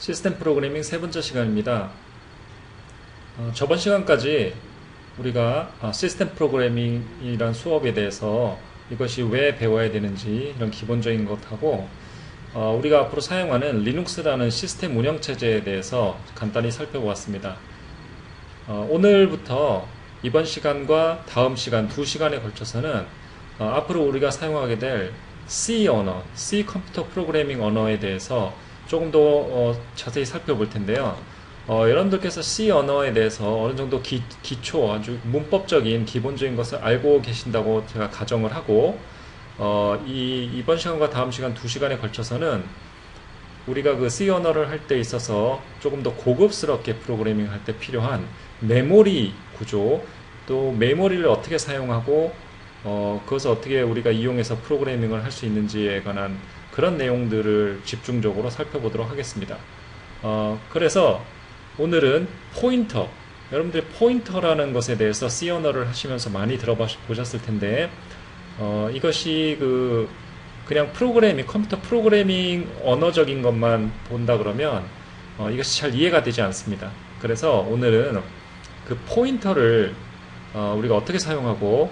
시스템 프로그래밍 세 번째 시간입니다. 저번 시간까지 우리가 시스템 프로그래밍이란 수업에 대해서 이것이 왜 배워야 되는지 이런 기본적인 것하고 우리가 앞으로 사용하는 리눅스라는 시스템 운영체제에 대해서 간단히 살펴보았습니다. 오늘부터 이번 시간과 다음 시간 두 시간에 걸쳐서는 앞으로 우리가 사용하게 될 C 언어, C 컴퓨터 프로그래밍 언어에 대해서 조금 더 자세히 살펴볼 텐데요. 여러분들께서 C 언어에 대해서 어느 정도 기초, 아주 문법적인 기본적인 것을 알고 계신다고 제가 가정을 하고 이번 시간과 다음 시간 두 시간에 걸쳐서는 우리가 그 C 언어를 할 때 있어서 조금 더 고급스럽게 프로그래밍 할 때 필요한 메모리 구조, 또 메모리를 어떻게 사용하고 그것을 어떻게 우리가 이용해서 프로그래밍을 할 수 있는지에 관한 그런 내용들을 집중적으로 살펴보도록 하겠습니다. 그래서 오늘은 포인터, 여러분들이 포인터라는 것에 대해서 C 언어를 하시면서 많이 들어보셨을 텐데 이것이 그냥 프로그래밍, 컴퓨터 프로그래밍 언어적인 것만 본다 그러면 이것이 잘 이해가 되지 않습니다. 그래서 오늘은 그 포인터를 우리가 어떻게 사용하고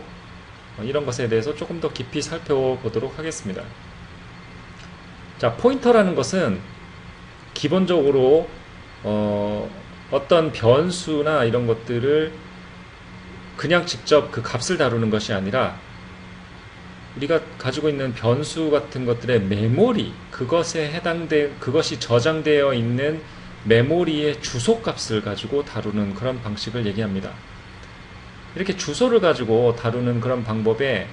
이런 것에 대해서 조금 더 깊이 살펴보도록 하겠습니다. 자, 포인터라는 것은 기본적으로 어떤 변수나 이런 것들을 그냥 직접 그 값을 다루는 것이 아니라 우리가 가지고 있는 변수 같은 것들의 메모리, 그것이 저장되어 있는 메모리의 주소값을 가지고 다루는 그런 방식을 얘기합니다. 이렇게 주소를 가지고 다루는 그런 방법에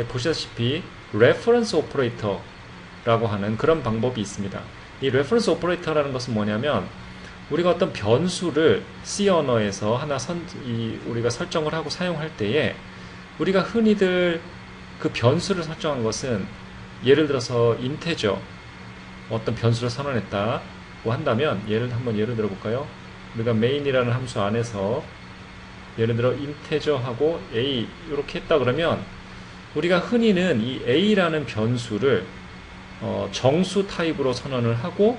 보시다시피 reference operator라고 하는 그런 방법이 있습니다. 이 reference operator라는 것은 뭐냐면 우리가 어떤 변수를 C 언어에서 하나 우리가 설정을 하고 사용할 때에 우리가 흔히들 그 변수를 설정한 것은 예를 들어서 인테저 어떤 변수를 선언했다고 한다면 한번 예를 들어 볼까요? 우리가 main이라는 함수 안에서 예를 들어 인테저하고 a 이렇게 했다 그러면 우리가 흔히는 이 a라는 변수를 정수 타입으로 선언을 하고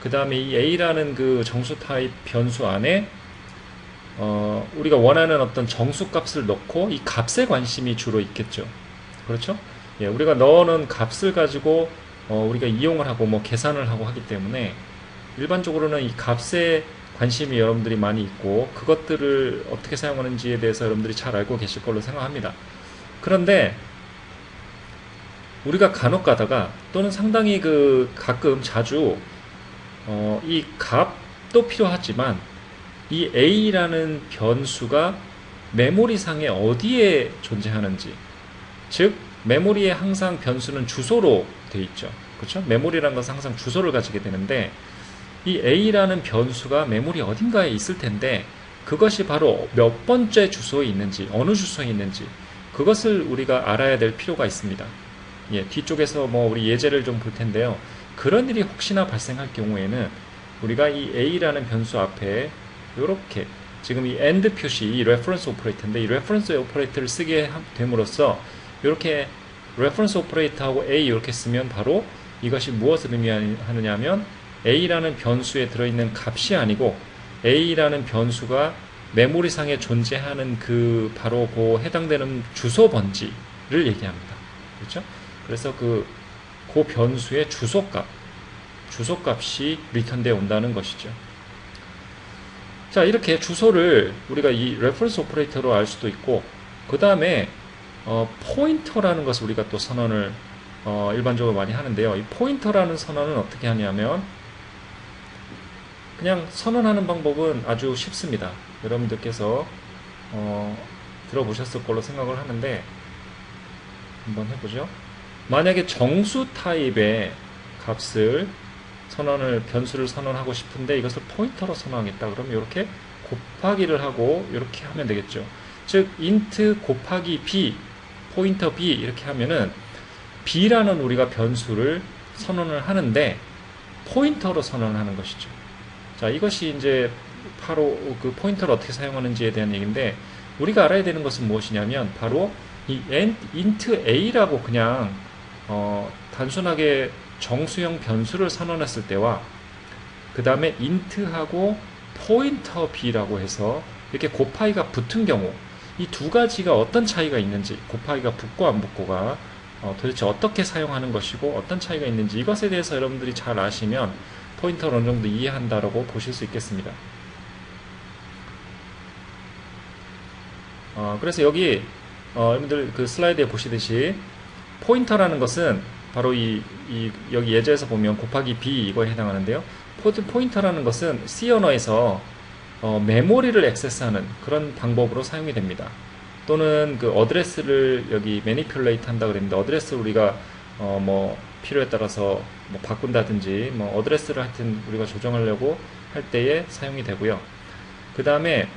그 다음에 이 a라는 그 정수 타입 변수 안에 우리가 원하는 어떤 정수 값을 넣고 이 값에 관심이 주로 있겠죠. 그렇죠? 예, 우리가 넣어놓은 값을 가지고 우리가 이용을 하고 계산을 하고 하기 때문에 일반적으로는 이 값에 관심이 여러분들이 많이 있고 그것들을 어떻게 사용하는지에 대해서 여러분들이 잘 알고 계실 걸로 생각합니다. 그런데 우리가 간혹 가다가 또는 상당히 가끔 자주 이 값도 필요하지만 이 a라는 변수가 메모리상에 어디에 존재하는지, 즉 메모리에 항상 변수는 주소로 되어 있죠. 그렇죠? 메모리라는 것은 항상 주소를 가지게 되는데 이 a라는 변수가 메모리 어딘가에 있을 텐데 그것이 바로 몇 번째 주소에 있는지, 어느 주소에 있는지 그것을 우리가 알아야 될 필요가 있습니다. 예, 뒤쪽에서 우리 예제를 좀 볼 텐데요. 그런 일이 혹시나 발생할 경우에는 우리가 이 a라는 변수 앞에 이렇게 지금 이 and 표시, 이 reference operator인데 이 reference operator를 쓰게 됨으로써 이렇게 reference operator하고 a 이렇게 쓰면 바로 이것이 무엇을 의미하느냐 하면 a라는 변수에 들어있는 값이 아니고 a라는 변수가 메모리상에 존재하는 바로 해당되는 주소 번지를 얘기합니다. 그렇죠? 그래서 그 변수의 주소값이 리턴되어 온다는 것이죠. 자, 이렇게 주소를 우리가 이 reference operator로 알 수도 있고 그 다음에 포인터라는 것을 우리가 또 선언을 일반적으로 많이 하는데요. 이 포인터라는 선언은 어떻게 하냐면 그냥 선언하는 방법은 아주 쉽습니다. 여러분들께서 들어보셨을 걸로 생각을 하는데 한번 해보죠. 만약에 정수 타입의 값을 변수를 선언하고 싶은데 이것을 포인터로 선언하겠다 그러면 이렇게 곱하기를 하고 이렇게 하면 되겠죠. 즉 int 곱하기 b 포인터 b 이렇게 하면은 b라는 우리가 변수를 선언을 하는데 포인터로 선언하는 것이죠. 자, 이것이 이제 바로 그 포인터를 어떻게 사용하는지에 대한 얘기인데 우리가 알아야 되는 것은 무엇이냐면 바로 이 int a라고 그냥 단순하게 정수형 변수를 선언했을 때와 그 다음에 int하고 pointer b라고 해서 이렇게 곱하기가 붙은 경우 이 두 가지가 어떤 차이가 있는지, 곱하기가 붙고 안 붙고가 도대체 어떻게 사용하는 것이고 어떤 차이가 있는지 이것에 대해서 여러분들이 잘 아시면 포인터를 어느 정도 이해한다라고 보실 수 있겠습니다. 그래서 여기 여러분들 그 슬라이드에 보시듯이 포인터라는 것은 바로 여기 예제에서 보면 곱하기 b 이거에 해당하는데요. 포인터라는 것은 C 언어에서 메모리를 액세스하는 그런 방법으로 사용이 됩니다. 또는 그 어드레스를 여기 매니퓰레이트 한다 그랬는데 어드레스를 우리가 뭐 필요에 따라서 뭐 바꾼다든지 뭐 어드레스를 하여튼 우리가 조정하려고 할 때에 사용이 되고요. 그 다음에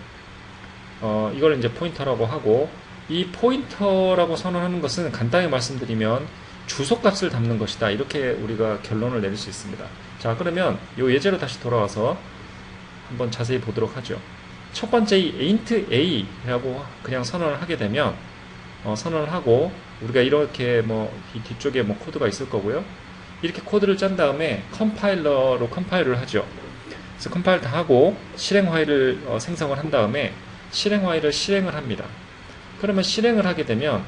이걸 이제 포인터라고 하고, 이 포인터라고 선언하는 것은 간단히 말씀드리면 주소값을 담는 것이다, 이렇게 우리가 결론을 내릴 수 있습니다. 자, 그러면 이 예제로 다시 돌아와서 한번 자세히 보도록 하죠. 첫 번째 이 int a라고 그냥 선언을 하게 되면 선언을 하고, 우리가 이렇게 뭐 이 뒤쪽에 뭐 코드가 있을 거고요. 이렇게 코드를 짠 다음에 컴파일러로 컴파일을 하죠. 그래서 컴파일 다 하고 실행 파일을 생성을 한 다음에 실행 파일을 실행을 합니다. 그러면 실행을 하게 되면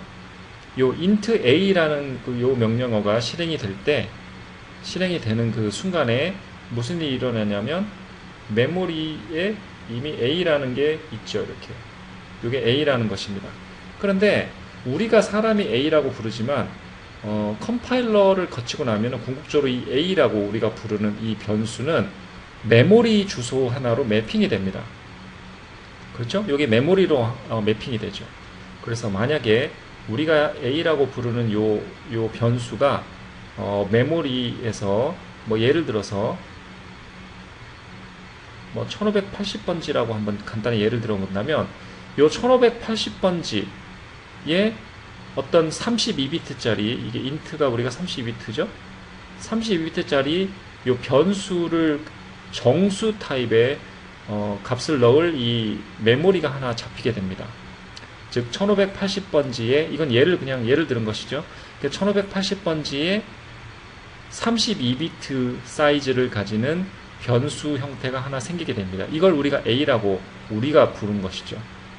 요 int a라는 요 명령어가 실행이 될 때, 실행이 되는 그 순간에 무슨 일이 일어나냐면 메모리에 이미 a라는 게 있죠. 이렇게 이게 a라는 것입니다. 그런데 우리가 사람이 a라고 부르지만 컴파일러를 거치고 나면 궁극적으로 이 a라고 우리가 부르는 이 변수는 메모리 주소 하나로 매핑이 됩니다. 그렇죠? 이게 메모리로 매핑이 되죠. 그래서 만약에 우리가 a라고 부르는 요 변수가 메모리에서 뭐 예를 들어서 뭐 1580번지라고 한번 간단히 예를 들어 본다면, 요 1580번지에 어떤 32비트짜리, 이게 int가 우리가 32비트죠? 32비트짜리 요 변수를 정수 타입의 값을 넣을 이 메모리가 하나 잡히게 됩니다. 즉 1580번지에, 이건 그냥 예를 들은 것이죠. 1580번지에 32비트 사이즈를 가지는 변수 형태가 하나 생기게 됩니다. 이걸 우리가 a라고 우리가 부른 것이죠.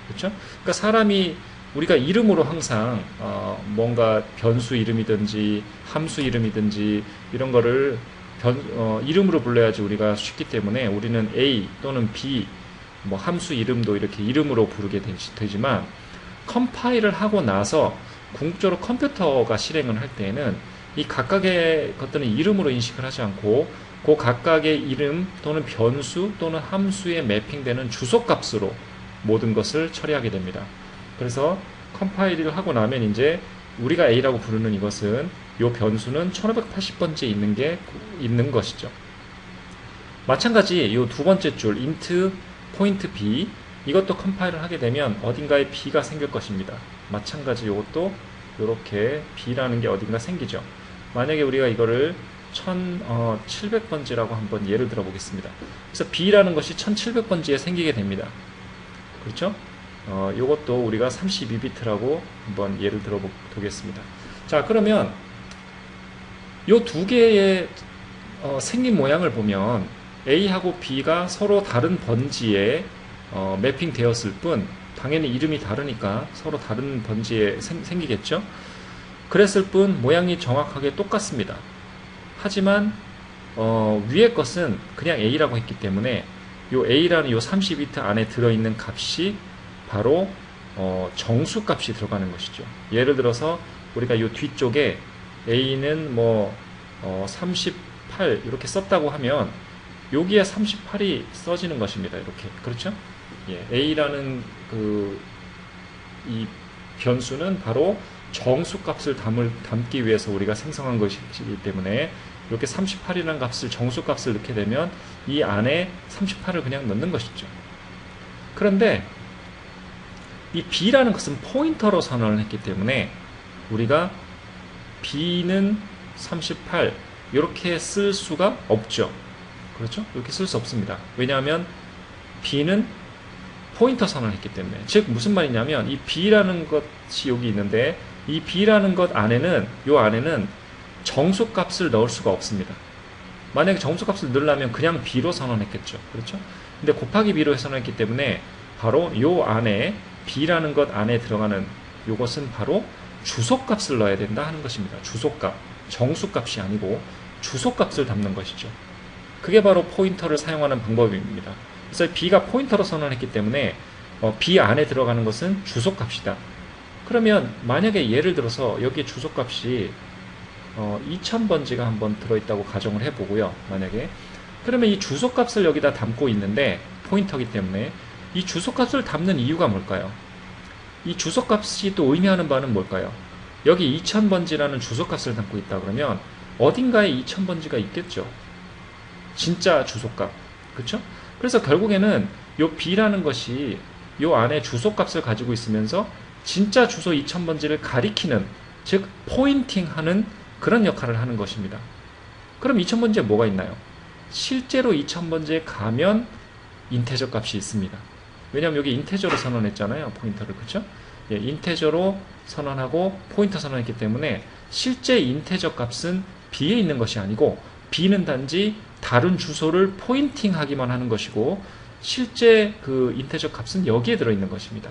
그렇죠? 그러니까 사람이 우리가 이름으로 항상 뭔가 변수 이름이든지 함수 이름이든지 이런 거를 이름으로 불러야지 우리가 쉽기 때문에 우리는 a 또는 b 뭐 함수 이름도 이렇게 이름으로 부르게 되지만, 컴파일을 하고 나서 궁극적으로 컴퓨터가 실행을 할 때에는 이 각각의 것들은 이름으로 인식을 하지 않고 그 각각의 이름 또는 변수 또는 함수에 매핑되는 주소값으로 모든 것을 처리하게 됩니다. 그래서 컴파일을 하고 나면 이제 우리가 a라고 부르는 이것은 이 변수는 1580번지에 있는 것이죠. 마찬가지 이 두 번째 줄 int point b, 이것도 컴파일을 하게 되면 어딘가에 b가 생길 것입니다. 마찬가지 이것도 이렇게 b라는 게 어딘가 생기죠. 만약에 우리가 이거를 1700번지라고 한번 예를 들어 보겠습니다. 그래서 b라는 것이 1700번지에 생기게 됩니다. 그렇죠? 이것도 우리가 32비트라고 한번 예를 들어 보겠습니다. 자, 그러면 이 두 개의 생긴 모양을 보면 a하고 b가 서로 다른 번지에 매핑 되었을 뿐, 당연히 이름이 다르니까 서로 다른 번지에 생기겠죠? 그랬을 뿐 모양이 정확하게 똑같습니다. 하지만 위의 것은 그냥 a라고 했기 때문에 요 a라는 요 30비트 안에 들어있는 값이 바로 정수값이 들어가는 것이죠. 예를 들어서 우리가 요 뒤쪽에 a는 뭐 38 이렇게 썼다고 하면 여기에 38이 써지는 것입니다. 이렇게. 그렇죠? 예, a라는 이 변수는 바로 정수값을 담기 위해서 우리가 생성한 것이기 때문에 이렇게 38이라는 값을, 정수값을 넣게 되면 이 안에 38을 그냥 넣는 것이죠. 그런데 이 b라는 것은 포인터로 선언을 했기 때문에 우리가 b는 38 이렇게 쓸 수가 없죠. 그렇죠? 이렇게 쓸 수 없습니다. 왜냐하면 b는 포인터 선언을 했기 때문에. 즉 무슨 말이냐면 이 b라는 것이 여기 있는데 이 b라는 것 안에는, 요 안에는 정수값을 넣을 수가 없습니다. 만약에 정수값을 넣으려면 그냥 b로 선언했겠죠. 그렇죠? 근데 곱하기 b로 선언했기 때문에 바로 요 안에 b라는 것 안에 들어가는 요것은 바로 주소값을 넣어야 된다 하는 것입니다. 주소값, 정수값이 아니고 주소값을 담는 것이죠. 그게 바로 포인터를 사용하는 방법입니다. 그래서 b가 포인터로 선언했기 때문에 b 안에 들어가는 것은 주소값이다. 그러면 만약에 예를 들어서 여기 주소값이 2000번지가 한번 들어있다고 가정을 해보고요. 만약에 그러면 이 주소값을 여기다 담고 있는데 포인터이기 때문에 이 주소값을 담는 이유가 뭘까요? 이 주소값이 또 의미하는 바는 뭘까요? 여기 2000번지라는 주소값을 담고 있다 그러면 어딘가에 2000번지가 있겠죠. 진짜 주소값. 그렇죠? 그래서 결국에는 요 b라는 것이 요 안에 주소값을 가지고 있으면서 진짜 주소 2000번지를 가리키는, 즉 포인팅하는 그런 역할을 하는 것입니다. 그럼 2000번지에 뭐가 있나요? 실제로 2000번지에 가면 인테저 값이 있습니다. 왜냐하면 여기 인테저로 선언했잖아요. 포인터를. 그렇죠? 예, 인테저로 선언하고 포인터 선언했기 때문에 실제 인테저 값은 b에 있는 것이 아니고 b는 단지 다른 주소를 포인팅하기만 하는 것이고 실제 그 인테저 값은 여기에 들어있는 것입니다.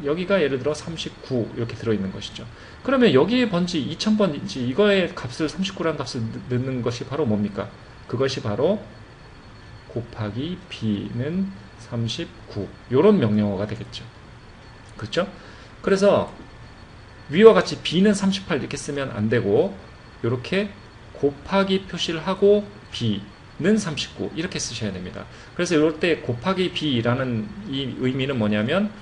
여기가 예를 들어 39 이렇게 들어있는 것이죠. 그러면 여기에 번지 2000번지 이거의 값을 39라는 값을 넣는 것이 바로 뭡니까? 그것이 바로 곱하기 b는 39 이런 명령어가 되겠죠. 그렇죠? 그래서 위와 같이 b는 38 이렇게 쓰면 안 되고 이렇게 곱하기 표시를 하고 b는 39 이렇게 쓰셔야 됩니다. 그래서 이럴 때 곱하기 b라는 이 의미는 뭐냐면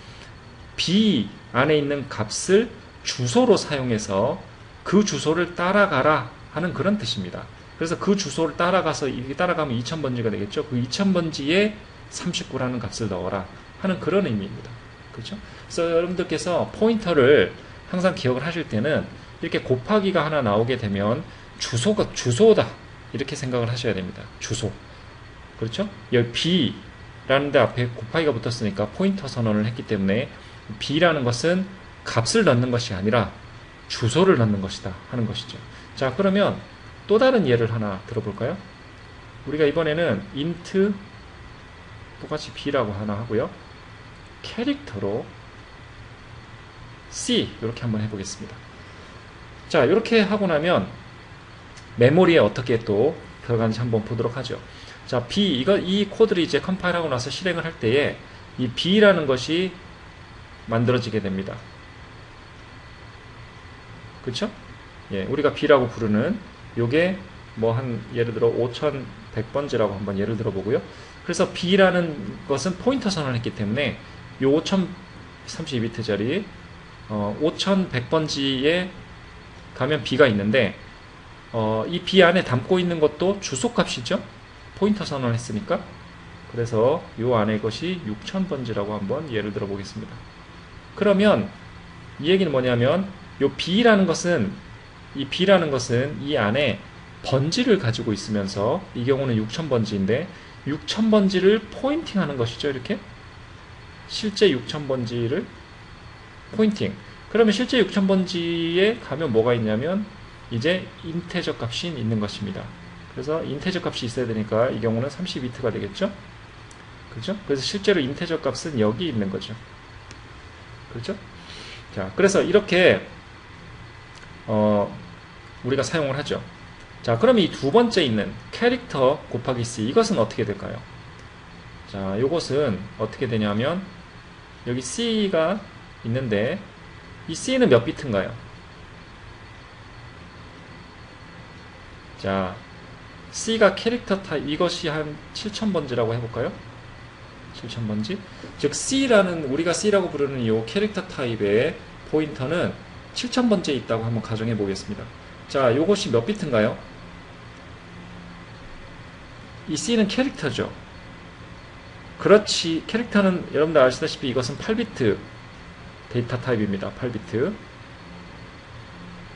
b 안에 있는 값을 주소로 사용해서 그 주소를 따라가라 하는 그런 뜻입니다. 그래서 그 주소를 따라가서 이렇게 따라가면 2000번지가 되겠죠. 그 2000번지에 39라는 값을 넣어라 하는 그런 의미입니다. 그렇죠? 그래서 여러분들께서 포인터를 항상 기억을 하실 때는 이렇게 곱하기가 하나 나오게 되면 주소다 이렇게 생각을 하셔야 됩니다. 주소. 그렇죠? 여기 b라는 데 앞에 곱하기가 붙었으니까 포인터 선언을 했기 때문에 b라는 것은 값을 넣는 것이 아니라 주소를 넣는 것이다 하는 것이죠. 자, 그러면 또 다른 예를 하나 들어볼까요? 우리가 이번에는 int 똑같이 b라고 하나 하고요. 캐릭터로 c 이렇게 한번 해보겠습니다. 자, 이렇게 하고 나면 메모리에 어떻게 또 들어가는지 한번 보도록 하죠. 자, 이 코드를 이제 컴파일하고 나서 실행을 할 때에 이 b라는 것이 만들어지게 됩니다. 그쵸? 예, 우리가 b라고 부르는 요게 뭐 한 예를 들어 5100번지라고 한번 예를 들어 보고요. 그래서 b라는 것은 포인터 선언했기 때문에 요 5032비트짜리 5100번지에 가면 b가 있는데 이 b 안에 담고 있는 것도 주소값이죠. 포인터 선언했으니까. 그래서 요 안에 것이 6000번지라고 한번 예를 들어 보겠습니다. 그러면 이 얘기는 뭐냐면 요 b라는 것은 이 안에 번지를 가지고 있으면서 이 경우는 6000번지인데 6000번지를 포인팅하는 것이죠. 이렇게 실제 6000번지를 포인팅. 그러면 실제 6000번지에 가면 뭐가 있냐면 이제 인테저 값이 있는 것입니다. 그래서 인테저 값이 있어야 되니까 이 경우는 32비트가 되겠죠. 그렇죠? 그래서 실제로 인테저 값은 여기 있는 거죠. 그렇죠? 자, 그래서 이렇게 우리가 사용을 하죠. 자, 그럼 이 두 번째 있는 캐릭터 곱하기 c 이것은 어떻게 될까요? 자, 이것은 어떻게 되냐면 여기 c가 있는데 이 c는 몇 비트인가요? 자, c가 캐릭터 타입 이것이 한 7000번지라고 해볼까요? 7000번지? 즉 c라는 우리가 c라고 부르는 이 캐릭터 타입의 포인터는 7000번지에 있다고 한번 가정해 보겠습니다. 자, 이것이 몇 비트인가요? 이 c는 캐릭터죠. 그렇지, 캐릭터는 여러분들 아시다시피 이것은 8비트 데이터 타입입니다. 8비트.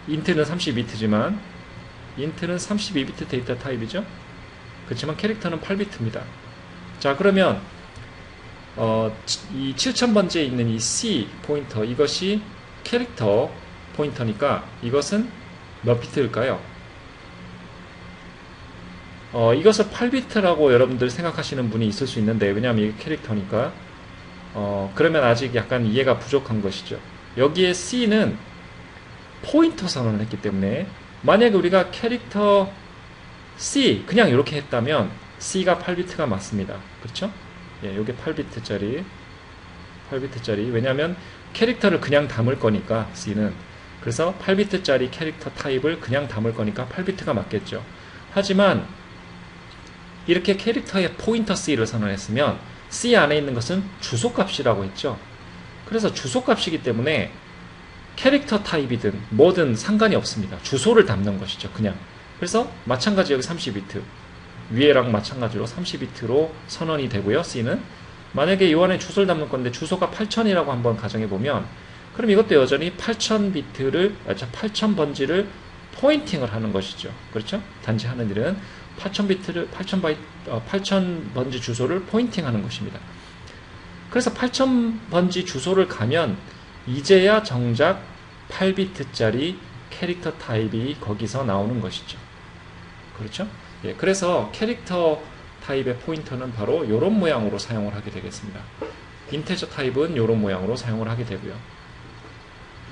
인트는 32비트지만 인트는 32비트 데이터 타입이죠. 그렇지만 캐릭터는 8비트입니다. 자, 그러면 이 7000번지에 있는 이 C 포인터 이것이 캐릭터 포인터니까 이것은 몇 비트일까요? 이것을 8비트라고 여러분들 생각하시는 분이 있을 수 있는데, 왜냐하면 이게 캐릭터니까 그러면 아직 약간 이해가 부족한 것이죠. 여기에 C는 포인터 선언을 했기 때문에, 만약에 우리가 캐릭터 C 그냥 이렇게 했다면 C가 8비트가 맞습니다. 그렇죠? 예, 요게 8비트짜리 왜냐하면 캐릭터를 그냥 담을 거니까 C는, 그래서 8비트짜리 캐릭터 타입을 그냥 담을 거니까 8비트가 맞겠죠. 하지만 이렇게 캐릭터의 포인터 C를 선언했으면 C 안에 있는 것은 주소값이라고 했죠. 그래서 주소값이기 때문에 캐릭터 타입이든 뭐든 상관이 없습니다. 주소를 담는 것이죠, 그냥. 그래서 마찬가지 여기 32비트, 위에랑 마찬가지로 30비트로 선언이 되고요. C는 만약에 이 안에 주소를 담는 건데 주소가 8000이라고 한번 가정해보면, 그럼 이것도 여전히 8000비트를 8000번지를 포인팅을 하는 것이죠. 그렇죠? 단지 하는 일은 8000비트를 8000번지 주소를 포인팅하는 것입니다. 그래서 8000번지 주소를 가면 이제야 정작 8비트짜리 캐릭터 타입이 거기서 나오는 것이죠. 그렇죠? 예, 그래서 캐릭터 타입의 포인터는 바로 이런 모양으로 사용을 하게 되겠습니다. 인테저 타입은 이런 모양으로 사용을 하게 되고요.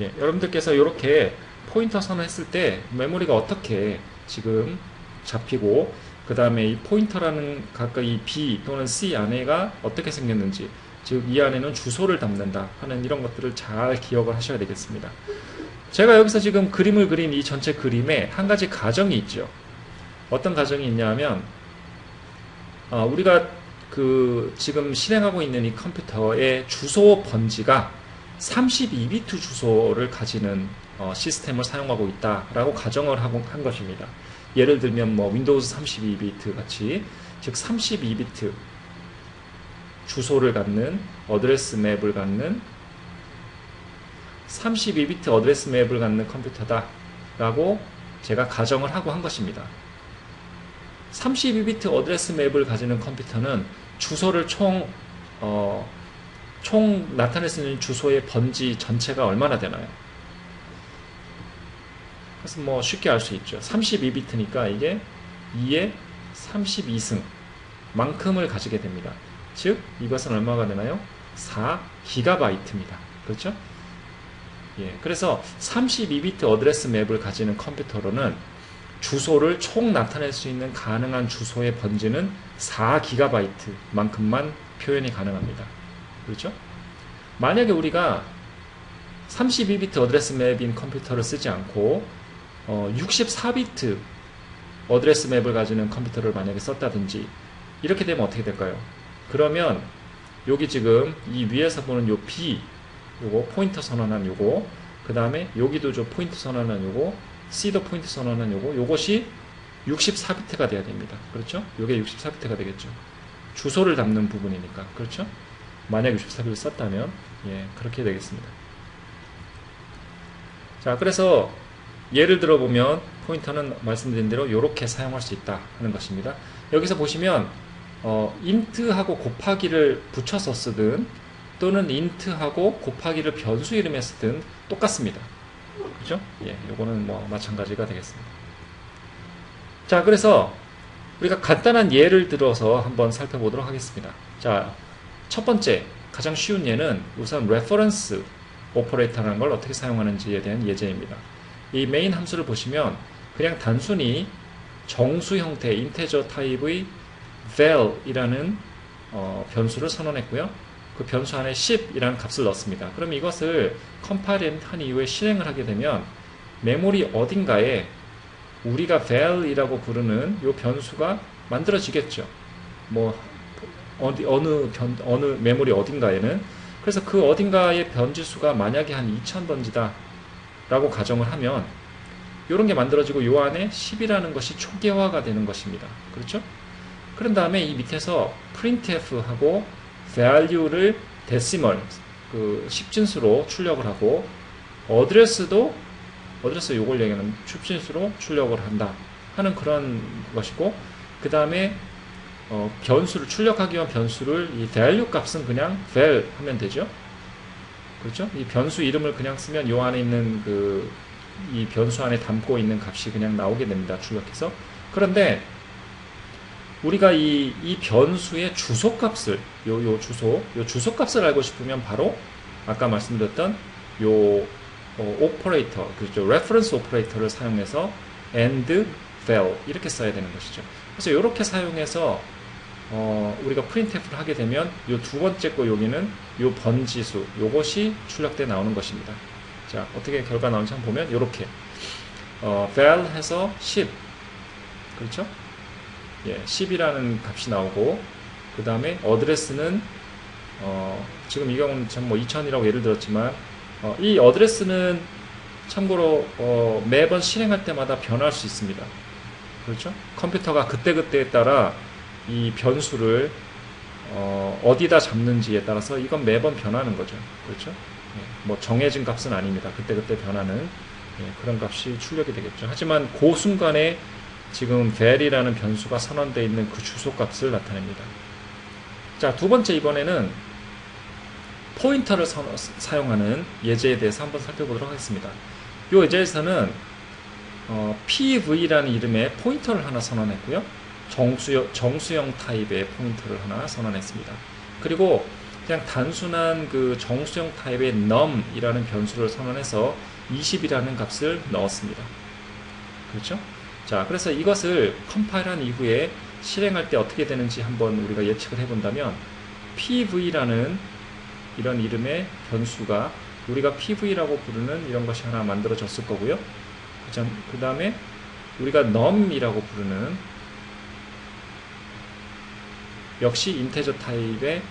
예, 여러분들께서 이렇게 포인터 선언했을 때 메모리가 어떻게 지금 잡히고, 그 다음에 이 포인터라는 각각 이 B 또는 C 안에가 어떻게 생겼는지, 즉 이 안에는 주소를 담는다 하는 이런 것들을 잘 기억을 하셔야 되겠습니다. 제가 여기서 지금 그림을 그린 이 전체 그림에 한 가지 가정이 있죠. 어떤 가정이 있냐면, 우리가 지금 실행하고 있는 이 컴퓨터의 주소 번지가 32비트 주소를 가지는 시스템을 사용하고 있다라고 가정을 한 것입니다. 예를 들면 뭐 윈도우즈 32비트 같이, 즉 32비트 주소를 갖는 어드레스 맵을 갖는 32비트 어드레스 맵을 갖는 컴퓨터다 라고 제가 가정을 하고 한 것입니다. 32비트 어드레스 맵을 가지는 컴퓨터는 주소를 총 나타낼 수 있는 주소의 번지 전체가 얼마나 되나요? 그래서 뭐 쉽게 알 수 있죠. 32비트니까 이게 2의 32승 만큼을 가지게 됩니다. 즉 이것은 얼마가 되나요? 4기가바이트입니다. 그렇죠? 예, 그래서 32비트 어드레스 맵을 가지는 컴퓨터로는 주소를 총 나타낼 수 있는 가능한 주소의 번지는 4기가바이트 만큼만 표현이 가능합니다. 그렇죠? 만약에 우리가 32비트 어드레스 맵인 컴퓨터를 쓰지 않고 64비트 어드레스 맵을 가지는 컴퓨터를 만약에 썼다든지 이렇게 되면 어떻게 될까요? 그러면 여기 지금 이 위에서 보는 요 B, 요거 포인터 선언한 요거, 그 다음에 여기도 저 포인트 선언한 요거, C도 포인트 선언한 요거, 요것이 64비트가 돼야 됩니다. 그렇죠? 요게 64비트가 되겠죠. 주소를 담는 부분이니까. 그렇죠? 만약 64비트를 썼다면 예, 그렇게 되겠습니다. 자, 그래서 예를 들어 보면 포인터는 말씀드린 대로 이렇게 사용할 수 있다 하는 것입니다. 여기서 보시면 int하고 곱하기를 붙여서 쓰든 또는 int하고 곱하기를 변수 이름에 쓰든 똑같습니다. 그죠? 예, 요거는 뭐 마찬가지가 되겠습니다. 자, 그래서 우리가 간단한 예를 들어서 한번 살펴보도록 하겠습니다. 자, 첫 번째 가장 쉬운 예는 우선 reference 오퍼레이터라는 걸 어떻게 사용하는지에 대한 예제입니다. 이 메인 함수를 보시면 그냥 단순히 정수 형태의 인테저 타입의 val이라는 변수를 선언했고요. 그 변수 안에 10이라는 값을 넣습니다. 그럼 이것을 컴파일 한 이후에 실행을 하게 되면 메모리 어딘가에 우리가 val이라고 부르는 이 변수가 만들어지겠죠. 뭐 어느 메모리 어딘가에는. 그래서 그 어딘가의 변지수가 만약에 한 2000번지다 라고 가정을 하면 이런 게 만들어지고 이 안에 10이라는 것이 초기화가 되는 것입니다. 그렇죠? 그런 다음에 이 밑에서 printf하고 value를 데시멀, 그 10진수로 출력을 하고 어드레스 요걸 얘기하는 10진수로 출력을 한다 하는 그런 것이고, 그 다음에 변수를 출력하기 위한 변수를 이 value 값은 그냥 val 하면 되죠. 그렇죠? 이 변수 이름을 그냥 쓰면 요 안에 있는 이 변수 안에 담고 있는 값이 그냥 나오게 됩니다. 출력해서. 그런데 우리가 이 변수의 주소값을, 요 주소값을 알고 싶으면 바로 아까 말씀드렸던 요 오퍼레이터, 그렇죠. 레퍼런스 오퍼레이터를 사용해서 and, val 이렇게 써야 되는 것이죠. 그래서 이렇게 사용해서 우리가 printf를 하게 되면 요 두 번째 거 여기는 요 번지수 요것이 출력돼 나오는 것입니다. 자, 어떻게 결과 나오는지 한번 보면 요렇게 val 해서 10, 그렇죠? 예, 10이라는 값이 나오고, 그 다음에 어드레스는 지금 이 경우는 참 뭐 2000이라고 예를 들었지만 이 어드레스는 참고로 매번 실행할 때마다 변할 수 있습니다. 그렇죠? 컴퓨터가 그때그때에 따라 이 변수를 어디다 잡는지에 따라서 이건 매번 변하는 거죠. 그렇죠? 예, 뭐 정해진 값은 아닙니다. 그때그때 변하는 그런 값이 출력이 되겠죠. 하지만 그 순간에 지금 val이라는 변수가 선언되어 있는 그 주소값을 나타냅니다. 자, 두 번째, 이번에는 포인터를 사용하는 예제에 대해서 한번 살펴보도록 하겠습니다. 이 예제에서는 PV라는 이름의 포인터를 하나 선언했고요. 정수형 타입의 포인터를 하나 선언했습니다. 그리고 그냥 단순한 그 정수형 타입의 num이라는 변수를 선언해서 20이라는 값을 넣었습니다. 그렇죠? 자, 그래서 이것을 컴파일한 이후에 실행할 때 어떻게 되는지 한번 우리가 예측을 해본다면, PV라는 이런 이름의 변수가 우리가 PV라고 부르는 이런 것이 하나 만들어졌을 거고요. 그 다음에 우리가 num이라고 부르는 역시 인테저 타입의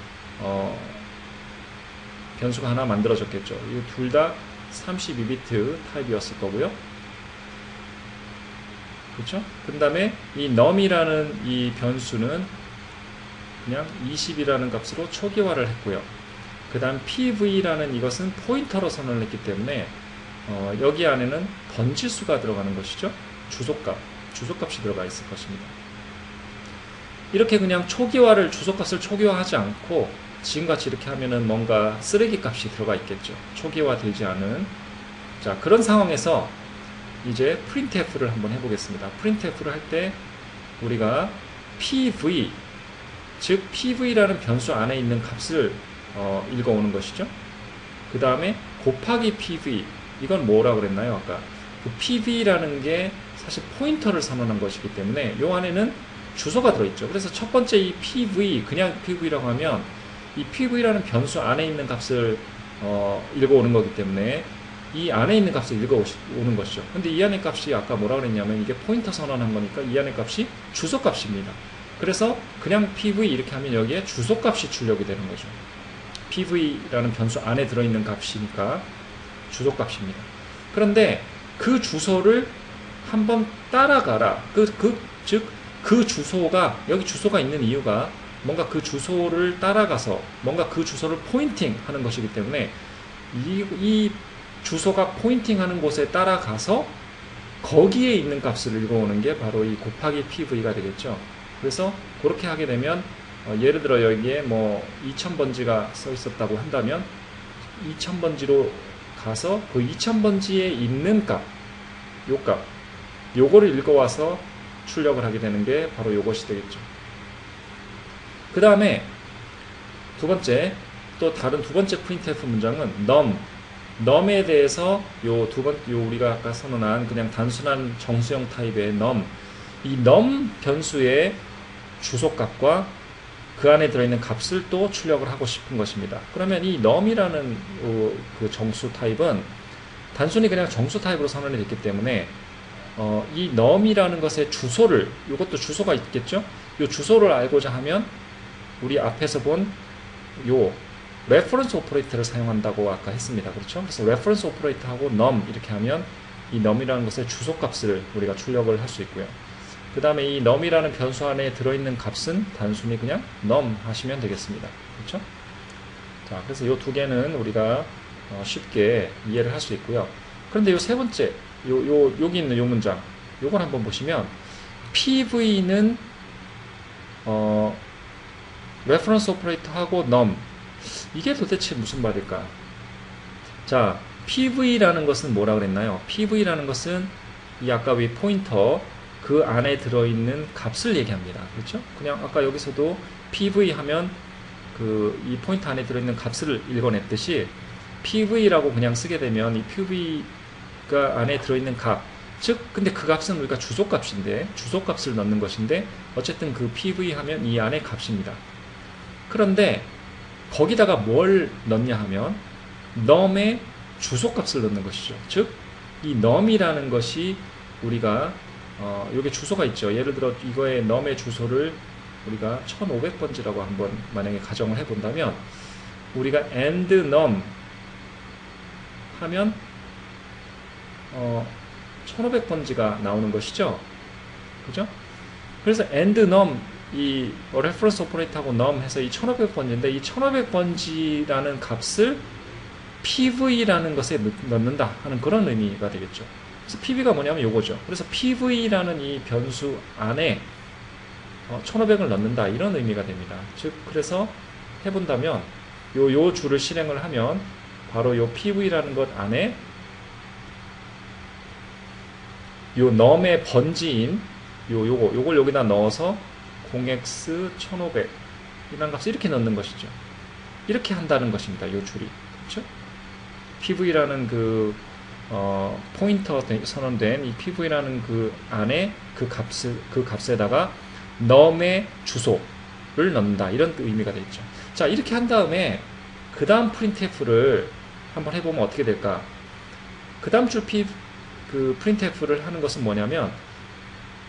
변수가 하나 만들어졌겠죠. 이 둘 다 32비트 타입이었을 거고요. 그렇죠? 그 다음에 이 num이라는 이 변수는 그냥 20이라는 값으로 초기화를 했고요. 그 다음 PV라는 이것은 포인터로 선언을 했기 때문에 여기 안에는 번지수가 들어가는 것이죠. 주소값이 들어가 있을 것입니다. 이렇게 그냥 주소값을 초기화하지 않고 지금같이 이렇게 하면은 뭔가 쓰레기 값이 들어가 있겠죠. 초기화되지 않은. 자, 그런 상황에서 이제 printf를 한번 해보겠습니다. printf를 할 때 우리가 pv, 즉 pv라는 변수 안에 있는 값을 읽어오는 것이죠. 그 다음에 곱하기 pv, 이건 뭐라고 그랬나요? 아까 그 pv라는 게 사실 포인터를 선언한 것이기 때문에 요 안에는 주소가 들어있죠. 그래서 첫 번째 이 pv, 그냥 pv라고 하면 이 pv라는 변수 안에 있는 값을 읽어오는 거기 때문에 이 안에 있는 값을 읽어오는 것이죠. 근데 이 안의 값이 아까 뭐라 그랬냐면 이게 포인터 선언한 거니까 이 안의 값이 주소값입니다. 그래서 그냥 pv 이렇게 하면 여기에 주소값이 출력이 되는 거죠. pv라는 변수 안에 들어있는 값이니까 주소값입니다. 그런데 그 주소를 한번 따라가라. 즉 그 주소가, 여기 주소가 있는 이유가 뭔가 그 주소를 따라가서 뭔가 그 주소를 포인팅 하는 것이기 때문에 이 주소가 포인팅 하는 곳에 따라가서 거기에 있는 값을 읽어오는 게 바로 이 곱하기 pv가 되겠죠. 그래서 그렇게 하게 되면 예를 들어 여기에 뭐 2000번지가 써 있었다고 한다면 2000번지로 가서 그 2000번지에 있는 값, 요거를 읽어와서 출력을 하게 되는 게 바로 요것이 되겠죠. 그 다음에 다른 두 번째 printf 문장은 num에 대해서 요 우리가 아까 선언한 그냥 단순한 정수형 타입의 이 num 변수의 주소값과 그 안에 들어있는 값을 또 출력을 하고 싶은 것입니다. 그러면 이 num이라는 그 정수 타입은 단순히 그냥 정수 타입으로 선언이 됐기 때문에 이 num이라는 것의 주소를, 이것도 주소가 있겠죠? 이 주소를 알고자 하면 우리 앞에서 본 요 reference operator를 사용한다고 아까 했습니다. 그렇죠? 그래서 reference operator하고 num 이렇게 하면 이 num이라는 것의 주소값을 우리가 출력을 할 수 있고요. 그 다음에 이 num이라는 변수 안에 들어있는 값은 단순히 그냥 num 하시면 되겠습니다. 그렇죠? 자, 그래서 이 두 개는 우리가 쉽게 이해를 할 수 있고요. 그런데 이 세 번째, 여기 있는 이 문장, 요걸 한번 보시면 PV는 reference operator하고 num, 이게 도대체 무슨 말일까? 자, PV라는 것은 뭐라 그랬나요? PV라는 것은 이 아까 위 포인터, 그 안에 들어있는 값을 얘기합니다. 그렇죠? 그냥 아까 여기서도 PV 하면 이 포인트 안에 들어있는 값을 읽어냈듯이 PV라고 그냥 쓰게 되면 이 PV가 안에 들어있는 값, 즉 근데 그 값은 우리가 주소값인데 주소값을 넣는 것인데 어쨌든 그 PV 하면 이 안에 값입니다. 그런데 거기다가 뭘 넣냐 하면 num의 주소값을 넣는 것이죠. 즉 이 num이라는 것이 우리가 여기 주소가 있죠. 예를 들어 이거의 num의 주소를 우리가 1500번지라고 한번 만약에 가정을 해본다면 우리가 and num 하면 1500번지가 나오는 것이죠. 그죠? 그래서 and num 이 reference operator하고 num 해서 이 1500번지인데 이 1500번지라는 값을 PV라는 것에 넣는다 하는 그런 의미가 되겠죠. 그래서 PV가 뭐냐면 요거죠. 그래서 PV라는 이 변수 안에 1500을 넣는다 이런 의미가 됩니다. 즉 그래서 해본다면 요 줄을 실행을 하면 바로 요 PV라는 것 안에 요 num의 번지인 요걸 여기다 넣어서 0x1500 이라는 값을 이렇게 넣는 것이죠. 이렇게 한다는 것입니다. 요 줄이. 그렇죠? PV라는 포인터 선언된 이 PV라는 그 안에 그 값에다가 num의 주소를 넣는다. 이런 의미가 되겠죠. 자, 이렇게 한 다음에 그 다음 printf를 한번 해보면 어떻게 될까? 그 다음 줄 printf를 하는 것은 뭐냐면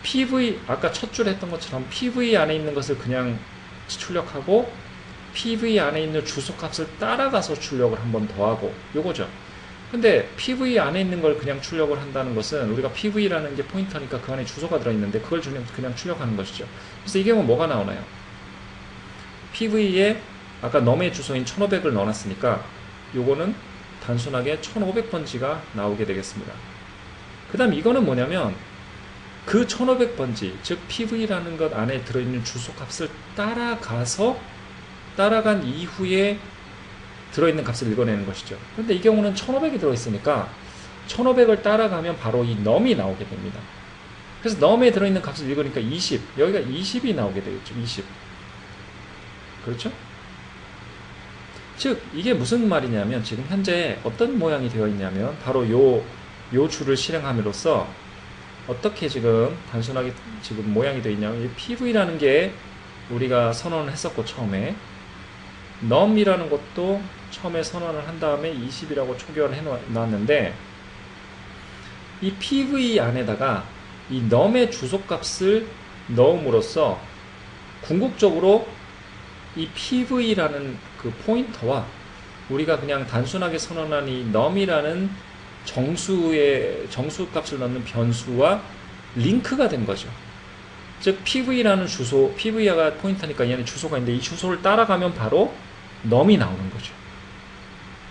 PV, 아까 첫 줄 했던 것처럼 PV 안에 있는 것을 그냥 출력하고 PV 안에 있는 주소값을 따라가서 출력을 한 번 더 하고 요거죠. 근데 PV 안에 있는 걸 그냥 출력을 한다는 것은 우리가 PV라는 게 포인터니까 그 안에 주소가 들어있는데 그걸 그냥 출력하는 것이죠. 그래서 이 경우는 뭐가 나오나요? PV에 아까 num의 주소인 1500을 넣어놨으니까 요거는 단순하게 1500번지가 나오게 되겠습니다. 그 다음 이거는 뭐냐면 그 1500번지, 즉 PV라는 것 안에 들어있는 주소값을 따라간 이후에 들어있는 값을 읽어내는 것이죠. 그런데 이 경우는 1500이 들어있으니까 1500을 따라가면 바로 이 num이 나오게 됩니다. 그래서 num에 들어있는 값을 읽으니까 20, 여기가 20이 나오게 되겠죠. 20. 그렇죠? 즉 이게 무슨 말이냐면 지금 현재 어떤 모양이 되어 있냐면 바로 요 줄을 실행함으로써 어떻게 지금 단순하게 지금 모양이 되어 있냐면 이 PV라는 게 우리가 선언을 했었고 처음에 num이라는 것도 처음에 선언을 한 다음에 20이라고 초기화를 해놨는데 이 PV 안에다가 이 num의 주소값을 넣음으로써 궁극적으로 이 PV라는 그 포인터와 우리가 그냥 단순하게 선언한 이 num이라는 정수값을 넣는 변수와 링크가 된 거죠. 즉 PV라는 주소, PV가 포인터니까 얘는 주소가 있는데 이 주소를 따라가면 바로 num이 나오는 거죠.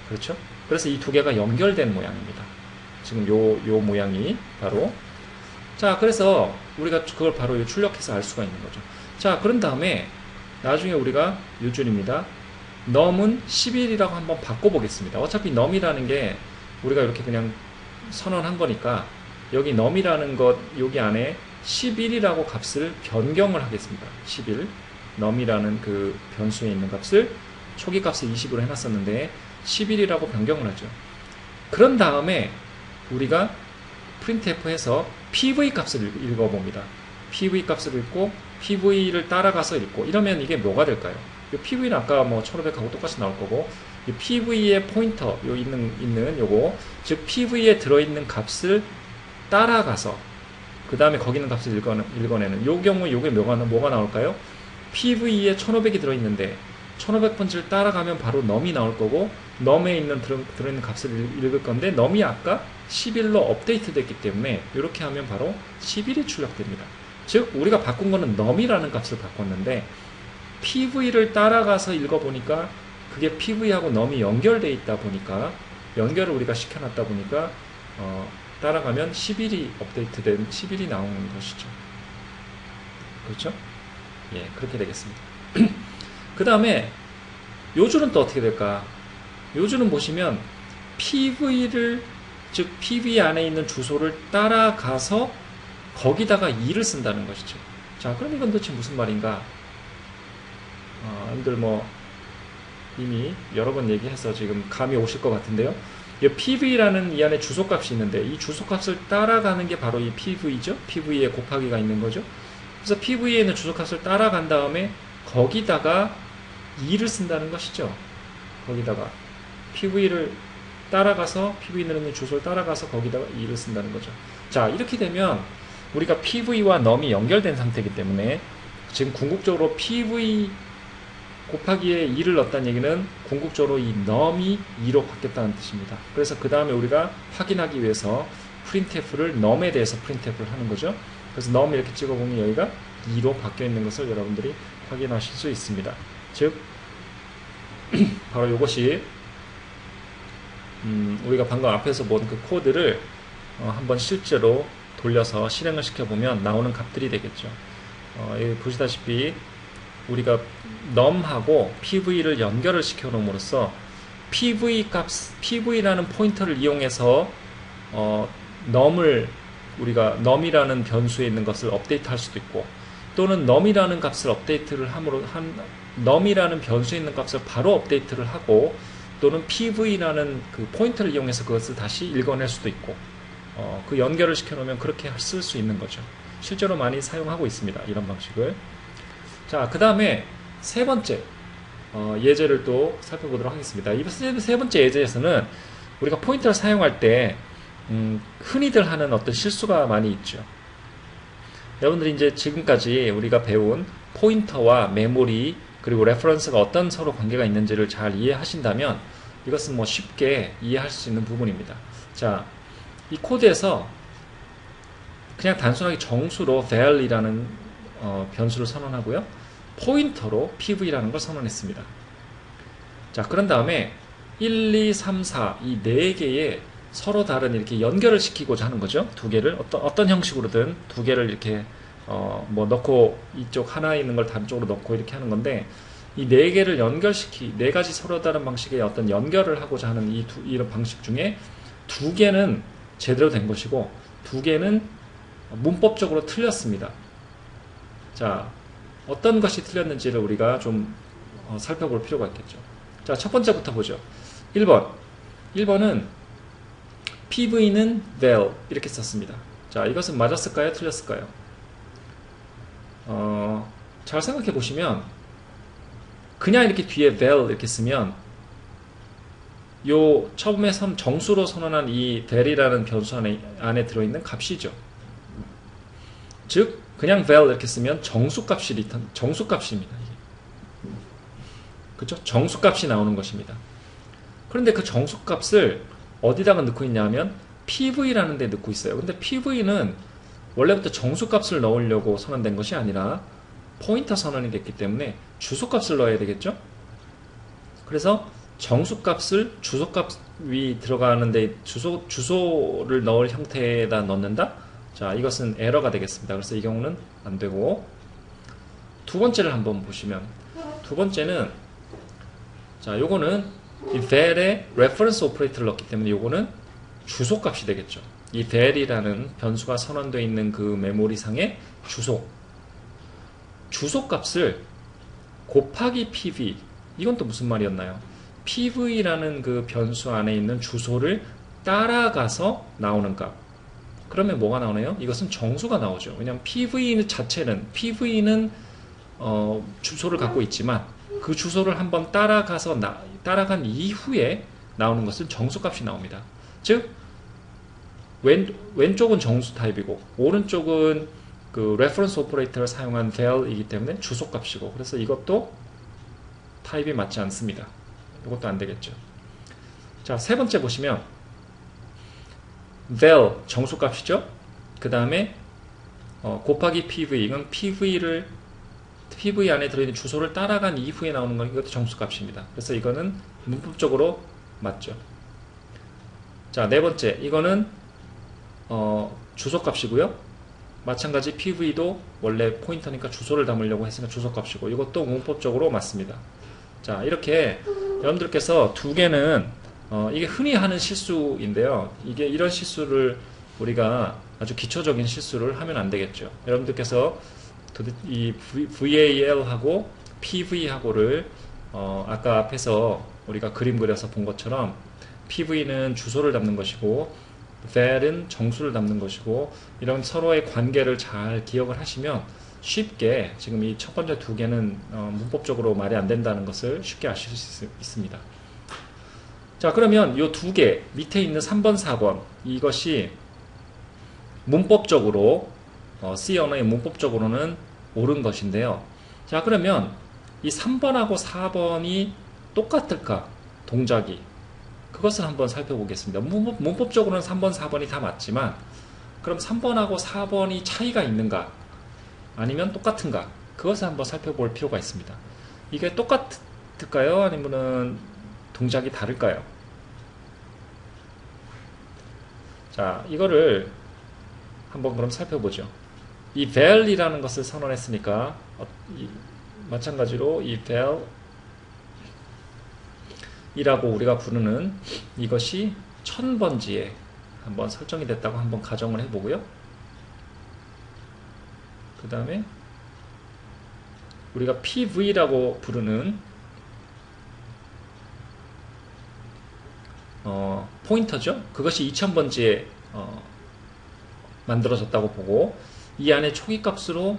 그렇죠? 그래서 이 두 개가 연결된 모양입니다. 지금 요 모양이 바로. 자, 그래서 우리가 그걸 바로 출력해서 알 수가 있는 거죠. 자, 그런 다음에 나중에 우리가 요 줄입니다. num은 11이라고 한번 바꿔보겠습니다. 어차피 num이라는 게 우리가 이렇게 그냥 선언한 거니까 여기 num이라는 것 여기 안에 11이라고 값을 변경을 하겠습니다. 11 num이라는 그 변수에 있는 값을 초기 값을 20으로 해놨었는데 11이라고 변경을 하죠. 그런 다음에 우리가 printf해서 PV 값을 읽어봅니다. PV 값을 읽고 PV를 따라가서 읽고 이러면 이게 뭐가 될까요? 이 PV는 아까 뭐 1500하고 똑같이 나올 거고 이 PV의 포인터 요 있는 요거 즉 PV에 들어있는 값을 따라가서 그 다음에 거기 있는 값을 읽어내는 요 경우에 요게 뭐가 나올까요? PV에 1500이 들어있는데 1500번지를 따라가면 바로 num이 나올 거고 num에 들어있는 값을 읽을 건데 num이 아까 11로 업데이트 됐기 때문에 이렇게 하면 바로 11이 출력됩니다. 즉 우리가 바꾼 거는 num이라는 값을 바꿨는데 PV를 따라가서 읽어보니까 그게 PV하고 num이 연결되어 있다 보니까 연결을 우리가 시켜놨다 보니까 따라가면 11이 업데이트된 11이 나오는 것이죠. 그렇죠? 예, 그렇게 되겠습니다. 그 다음에 요 줄은 또 어떻게 될까? 요 줄은 보시면 PV를 즉 PV 안에 있는 주소를 따라가서 거기다가 e를 쓴다는 것이죠. 자, 그럼 이건 도대체 무슨 말인가? 여러분들 뭐 이미 여러 번 얘기해서 지금 감이 오실 것 같은데요. 이 PV라는 이 안에 주소값이 있는데 이 주소값을 따라가는 게 바로 이 PV죠. PV에 곱하기가 있는 거죠. 그래서 PV에 있는 주소값을 따라간 다음에 거기다가 2를 쓴다는 것이죠. 거기다가 PV를 따라가서 PV에 있는 주소를 따라가서 거기다가 2를 쓴다는 거죠. 자, 이렇게 되면 우리가 PV와 num이 연결된 상태이기 때문에 지금 궁극적으로 PV 곱하기에 2를 넣었다는 얘기는 궁극적으로 이 num이 2로 바뀌었다는 뜻입니다. 그래서 그 다음에 우리가 확인하기 위해서 printf를 num에 대해서 printf를 하는 거죠. 그래서 num 이렇게 찍어보면 여기가 2로 바뀌어 있는 것을 여러분들이 확인하실 수 있습니다. 즉 바로 이것이 우리가 방금 앞에서 본 그 코드를 한번 실제로 돌려서 실행을 시켜보면 나오는 값들이 되겠죠. 여기 보시다시피 우리가 num하고 pv를 연결을 시켜 놓음으로써 pv라는 포인터를 이용해서 num을 우리가 num이라는 변수에 있는 것을 업데이트 할 수도 있고, 또는 num이라는 값을 업데이트를 num이라는 변수에 있는 값을 바로 업데이트를 하고, 또는 pv라는 그 포인터를 이용해서 그것을 다시 읽어낼 수도 있고, 그 연결을 시켜놓으면 그렇게 쓸 수 있는 거죠. 실제로 많이 사용하고 있습니다. 이런 방식을. 자, 그 다음에 세 번째 예제를 또 살펴보도록 하겠습니다. 이 세 번째 예제에서는 우리가 포인터를 사용할 때 흔히들 하는 어떤 실수가 많이 있죠. 여러분들이 이제 지금까지 우리가 배운 포인터와 메모리 그리고 레퍼런스가 어떤 서로 관계가 있는지를 잘 이해하신다면 이것은 뭐 쉽게 이해할 수 있는 부분입니다. 자, 이 코드에서 그냥 단순하게 정수로 val이라는 변수를 선언하고요. 포인터로 pv라는 걸 선언했습니다. 자, 그런 다음에 1, 2, 3, 4 이 네 개의 서로 다른 이렇게 연결을 시키고자 하는 거죠. 두 개를 어떤 형식으로든 두 개를 이렇게 뭐 넣고 이쪽 하나 있는 걸 다른 쪽으로 넣고 이렇게 하는 건데, 이 네 개를 네 가지 서로 다른 방식의 어떤 연결을 하고자 하는 이런 방식 중에 두 개는 제대로 된 것이고 두 개는 문법적으로 틀렸습니다. 자, 어떤 것이 틀렸는지를 우리가 좀 살펴볼 필요가 있겠죠. 자, 첫 번째부터 보죠. 1번은 PV는 val 이렇게 썼습니다. 자, 이것은 맞았을까요? 틀렸을까요? 잘 생각해 보시면 그냥 이렇게 뒤에 val 이렇게 쓰면 요 처음에 정수로 선언한 이 val이라는 변수 안에 들어있는 값이죠. 즉 그냥 val 이렇게 쓰면 정수값입니다. 그렇죠? 정수값이 나오는 것입니다. 그런데 그 정수값을 어디다가 넣고 있냐면 pv라는 데 넣고 있어요. 근데 pv는 원래부터 정수값을 넣으려고 선언된 것이 아니라 포인터 선언이 됐기 때문에 주소값을 넣어야 되겠죠? 그래서 정수값을 주소값이 들어가는데 주소를 넣을 형태에다 넣는다? 자, 이것은 에러가 되겠습니다. 그래서 이 경우는 안 되고, 두 번째를 한번 보시면, 두 번째는 자, 요거는 이 val에 reference operator를 넣기 때문에 요거는 주소값이 되겠죠. 이 val이라는 변수가 선언되어 있는 그 메모리상의 주소값을 곱하기 pv, 이건 또 무슨 말이었나요? pv라는 그 변수 안에 있는 주소를 따라가서 나오는 값. 그러면 뭐가 나오나요? 이것은 정수가 나오죠. 왜냐하면 PV는 주소를 갖고 있지만 그 주소를 한번 따라간 이후에 나오는 것은 정수값이 나옵니다. 즉 왼쪽은 정수 타입이고 오른쪽은 그 reference operator를 사용한 val이기 때문에 주소값이고, 그래서 이것도 타입이 맞지 않습니다. 이것도 안 되겠죠. 자, 세 번째 보시면 val 정수값이죠. 그 다음에 곱하기 pv, 이건 PV 안에 들어있는 주소를 따라간 이후에 나오는 건 이것도 정수값입니다. 그래서 이거는 문법적으로 맞죠. 자, 네 번째, 이거는 주소값이고요. 마찬가지 PV도 원래 포인터니까 주소를 담으려고 했으니까 주소값이고, 이것도 문법적으로 맞습니다. 자, 이렇게 여러분들께서 두 개는 이게 흔히 하는 실수인데요. 이런 실수를 우리가 아주 기초적인 실수를 하면 안 되겠죠. 여러분들께서 이 VAL하고 PV하고를 아까 앞에서 우리가 그림 그려서 본 것처럼 PV는 주소를 담는 것이고 val은 정수를 담는 것이고 이런 서로의 관계를 잘 기억을 하시면 쉽게 지금 이 첫 번째 두 개는 문법적으로 말이 안 된다는 것을 쉽게 아실 수 있습니다. 자, 그러면 이 두 개 밑에 있는 3번, 4번 이것이 문법적으로 C 언어의 문법적으로는 옳은 것인데요. 자, 그러면 이 3번하고 4번이 똑같을까? 동작이. 그것을 한번 살펴보겠습니다. 문법적으로는 3번, 4번이 다 맞지만 그럼 3번하고 4번이 차이가 있는가? 아니면 똑같은가? 그것을 한번 살펴볼 필요가 있습니다. 이게 똑같을까요? 아니면 동작이 다를까요? 자, 이거를 한번 그럼 살펴보죠. 이 val이라는 것을 선언했으니까 마찬가지로 이 val 이라고 우리가 부르는 이것이 1000번지에 한번 설정이 됐다고 한번 가정을 해보고요. 그 다음에 우리가 PV라고 부르는 포인터죠. 그것이 2000번지에 만들어졌다고 보고 이 안에 초기 값으로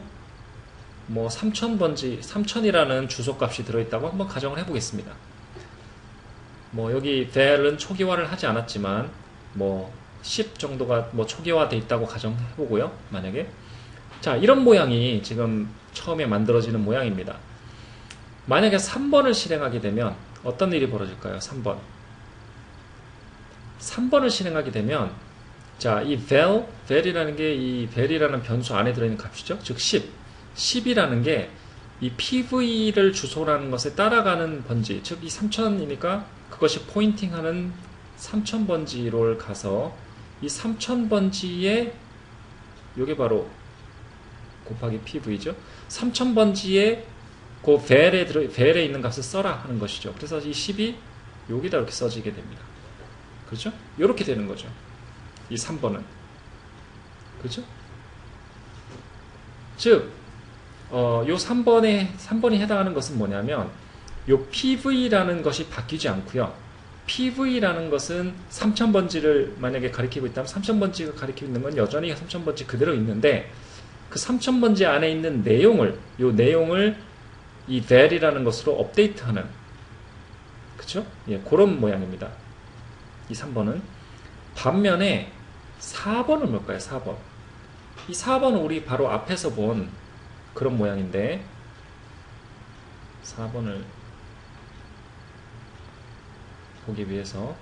뭐 3000번지, 3000이라는 주소값이 들어있다고 한번 가정을 해보겠습니다. 뭐 여기 val은 초기화를 하지 않았지만 뭐 10 정도가 뭐 초기화되어 있다고 가정해보고요. 만약에 자, 이런 모양이 지금 처음에 만들어지는 모양입니다. 만약에 3번을 실행하게 되면 어떤 일이 벌어질까요? 3번을 실행하게 되면 자, 이 val이라는 게 이 val이라는 변수 안에 들어있는 값이죠. 즉 10이라는 게 이 PV를 주소라는 것에 따라가는 번지, 즉 이 3000이니까 그것이 포인팅하는 3000번지로 가서 이 3000번지에 요게 바로 곱하기 PV죠. 3000번지에 그 val에 있는 값을 써라 하는 것이죠. 그래서 이 10이 여기다 이렇게 써지게 됩니다. 그렇죠? 이렇게 되는 거죠. 이 3번은. 그렇죠? 즉, 요 3번이 해당하는 것은 뭐냐면, 요 PV라는 것이 바뀌지 않고요. PV라는 것은 3000번지를 만약에 가리키고 있다면 3000번지가 가리키고 있는 건 여전히 3000번지 그대로 있는데, 그 3000번지 안에 있는 요 내용을 이 val이라는 것으로 업데이트하는, 그쵸? 예, 그런 모양입니다. 이 3번은. 반면에 4번은 뭘까요? 4번. 이 4번은 우리 바로 앞에서 본 그런 모양인데 4번을 보기 위해서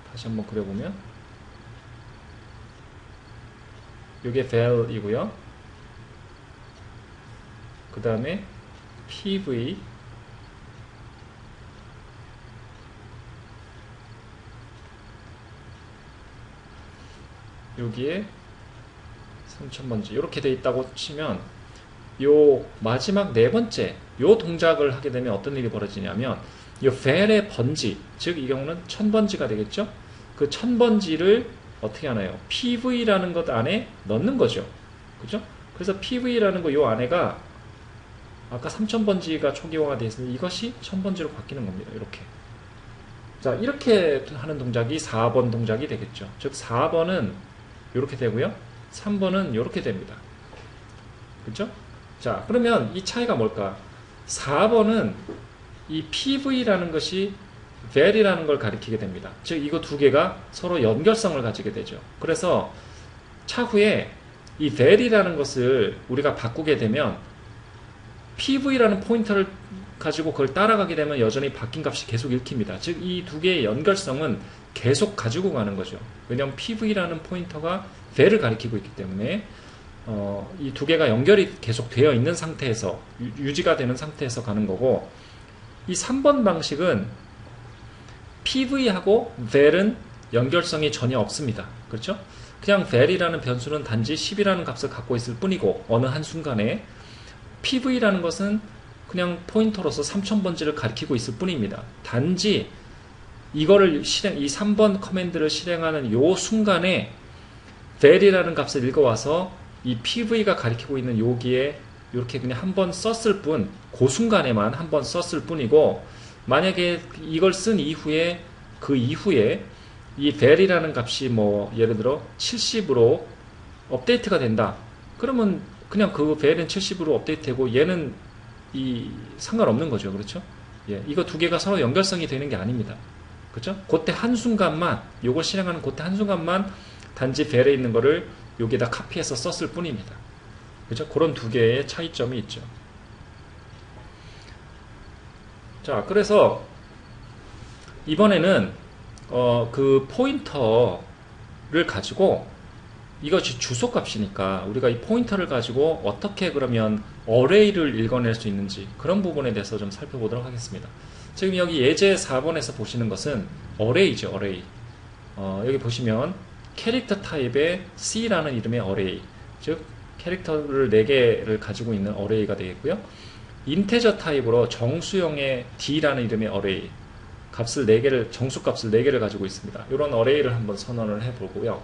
다시 한번 그려보면 이게 val이고요. 그 다음에 PV 여기에 3000번지 이렇게 돼 있다고 치면 요 마지막 네 번째 요 동작을 하게 되면 어떤 일이 벌어지냐면 요 val의 번지, 즉 이 경우는 1000번지가 되겠죠. 그 1000번지를 어떻게 하나요? PV라는 것 안에 넣는 거죠. 그죠? 그래서 PV라는 거 요 안에가 아까 3000번지가 초기화가 되어 있으면 이것이 1000번지로 바뀌는 겁니다. 이렇게. 자, 이렇게 하는 동작이 4번 동작이 되겠죠. 즉 4번은 이렇게 되고요. 3번은 이렇게 됩니다. 그렇죠? 자, 그러면 이 차이가 뭘까? 4번은 이 PV라는 것이 val이라는 걸 가리키게 됩니다. 즉 이거 두 개가 서로 연결성을 가지게 되죠. 그래서 차후에 이 val이라는 것을 우리가 바꾸게 되면 PV라는 포인터를 가지고 그걸 따라가게 되면 여전히 바뀐 값이 계속 읽힙니다. 즉 이 두 개의 연결성은 계속 가지고 가는 거죠. 왜냐하면 PV라는 포인터가 val을 가리키고 있기 때문에 이 두 개가 연결이 계속 되어 있는 상태에서 유지가 되는 상태에서 가는 거고, 이 3번 방식은 PV하고 val은 연결성이 전혀 없습니다. 그렇죠? 그냥 val이라는 변수는 단지 10이라는 값을 갖고 있을 뿐이고 어느 한순간에 PV라는 것은 그냥 포인터로서 3000번지를 가리키고 있을 뿐입니다. 단지 이거를 이 3번 커맨드를 실행하는 요 순간에 var이라는 값을 읽어와서 이 PV가 가리키고 있는 여기에 이렇게 그냥 한번 썼을 뿐, 그 순간에만 한번 썼을 뿐이고, 만약에 이걸 쓴 이후에 그 이후에 이 var이라는 값이 뭐 예를 들어 70으로 업데이트가 된다. 그러면 그냥 그 var은 70으로 업데이트되고 얘는 이 상관없는 거죠. 그렇죠? 예, 이거 두 개가 서로 연결성이 되는 게 아닙니다. 그렇죠? 그때 한순간만, 요걸 실행하는 그때 한순간만 단지 var에 있는 거를 여기에다 카피해서 썼을 뿐입니다. 그렇죠? 그런 두 개의 차이점이 있죠. 자, 그래서 이번에는 그 포인터를 가지고, 이것이 주소값이니까 우리가 이 포인터를 가지고 어떻게 그러면 어레이를 읽어낼 수 있는지, 그런 부분에 대해서 좀 살펴보도록 하겠습니다. 지금 여기 예제 4번에서 보시는 것은 어레이죠. 어레이. 여기 보시면 캐릭터 타입의 C라는 이름의 어레이, 즉 캐릭터를 4개를 가지고 있는 어레이가 되겠고요. 인테저 타입으로 정수형의 D라는 이름의 어레이, 값을 4개를, 정수값을 4개를 가지고 있습니다. 이런 어레이를 한번 선언을 해보고요.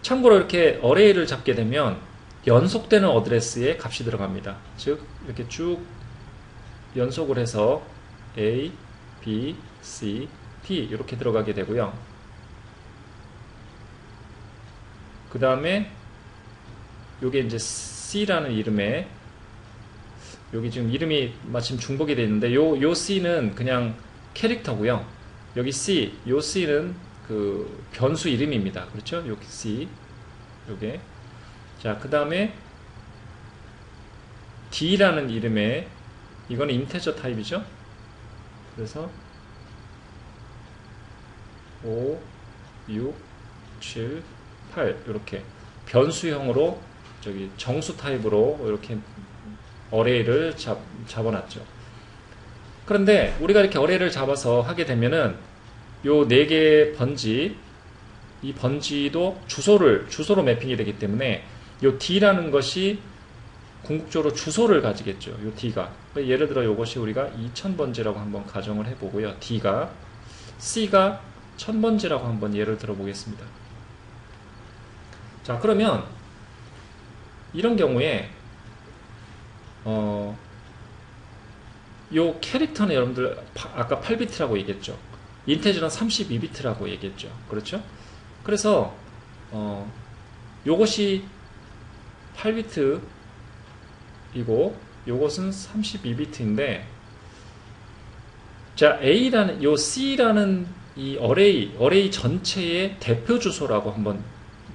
참고로 이렇게 어레이를 잡게 되면 연속되는 어드레스에 값이 들어갑니다. 즉 이렇게 쭉 연속을 해서 A, B, C, D 이렇게 들어가게 되고요. 그 다음에 요게 이제 C라는 이름의, 여기 지금 이름이 마침 중복이 되어 있는데 요 C는 그냥 캐릭터고요. 여기 C, 요 C는 그 변수 이름입니다. 그렇죠? 여기 C, 요게. 자, 그 다음에 D라는 이름의, 이거는 인테저 타입이죠. 그래서 5, 6, 7, 8 이렇게 변수형으로 저기 정수 타입으로 이렇게 어레이를 잡아놨죠. 그런데 우리가 이렇게 어레이를 잡아서 하게 되면은 요 4개의 번지, 이 번지도 주소로 매핑이 되기 때문에 요 D라는 것이 궁극적으로 주소를 가지겠죠. 요 D가. 예를 들어 요것이 우리가 2000번지라고 한번 가정을 해보고요. D가, C가 1000번지라고 한번 예를 들어 보겠습니다. 자, 그러면 이런 경우에 요 캐릭터는 여러분들 아까 8비트라고 얘기했죠. 인테저는 32비트라고 얘기했죠. 그렇죠? 그래서 요것이 8비트이고 요것은 32비트인데, 자, A라는 요 C라는 이 어레이 전체의 대표 주소라고 한번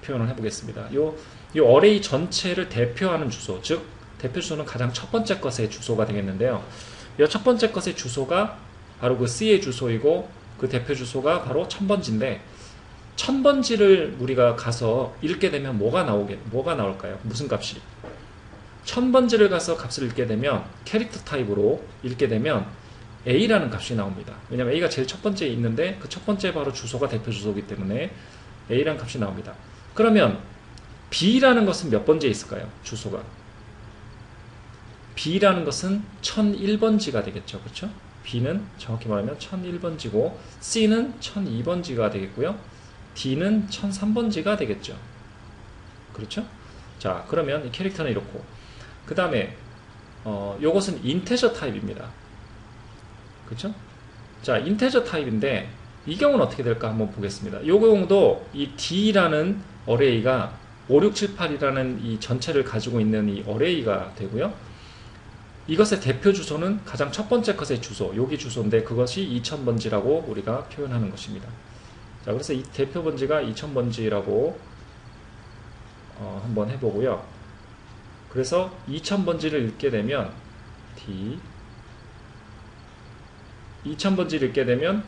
표현을 해보겠습니다. 요 어레이 전체를 대표하는 주소, 즉 대표 주소는 가장 첫 번째 것의 주소가 되겠는데요. 이 첫 번째 것의 주소가 바로 그 C의 주소이고 그 대표 주소가 바로 1000번지인데, 1000번지를 우리가 가서 읽게 되면 뭐가 나올까요? 무슨 값이? 1000번지를 가서 값을 읽게 되면 캐릭터 타입으로 읽게 되면 A라는 값이 나옵니다. 왜냐면 A가 제일 첫 번째에 있는데 그 첫 번째 바로 주소가 대표 주소이기 때문에 A라는 값이 나옵니다. 그러면 B라는 것은 몇 번지에 있을까요? 주소가. B라는 것은 1001번지가 되겠죠. 그렇죠? B는 정확히 말하면 1001번지고 C는 1002번지가 되겠고요. D는 1003번지가 되겠죠. 그렇죠? 자, 그러면 이 캐릭터는 이렇고, 그 다음에 요것은 인테저 타입입니다. 그렇죠? 자, 인테저 타입인데 이 경우는 어떻게 될까 한번 보겠습니다. 요 경우도 이 D라는 어레이가 5, 6, 7, 8이라는 이 전체를 가지고 있는 이 어레이가 되고요. 이것의 대표 주소는 가장 첫 번째 것의 주소, 여기 주소인데 그것이 2000번지라고 우리가 표현하는 것입니다. 자, 그래서 이 대표 번지가 2000번지라고 한번 해보고요. 그래서 2000번지를 읽게 되면 D, 2000번지를 읽게 되면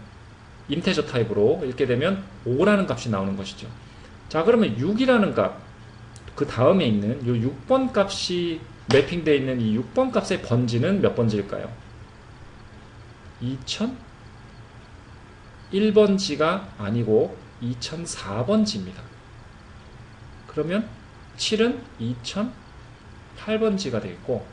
인테저 타입으로 읽게 되면 5라는 값이 나오는 것이죠. 자, 그러면 6이라는 값, 그 다음에 있는 이 6번 값이 매핑되어 있는 이 6번 값의 번지는 몇 번지일까요? 2001번지가 아니고 2004번지입니다. 그러면 7은 2008번지가 되겠고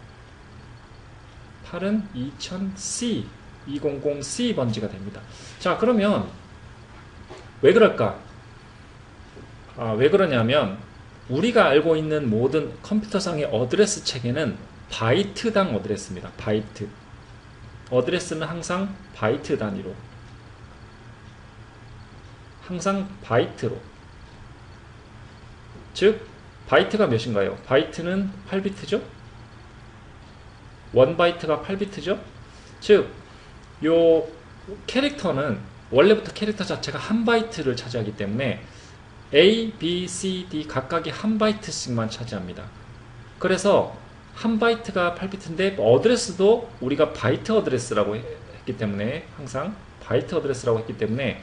8은 2000C, 200C 번지가 됩니다. 자, 그러면 왜 그럴까? 왜 그러냐면 우리가 알고 있는 모든 컴퓨터상의 어드레스 체계는 바이트당 어드레스입니다. 바이트. 어드레스는 항상 바이트 단위로. 항상 바이트로. 즉 바이트가 몇인가요? 바이트는 8비트죠? 1바이트가 8비트죠? 즉 요 캐릭터는 원래부터 캐릭터 자체가 1바이트를 차지하기 때문에 A, B, C, D 각각이 1바이트씩만 차지합니다. 그래서 1바이트가 8비트인데 어드레스도 우리가 바이트 어드레스라고 했기 때문에 항상 바이트 어드레스라고 했기 때문에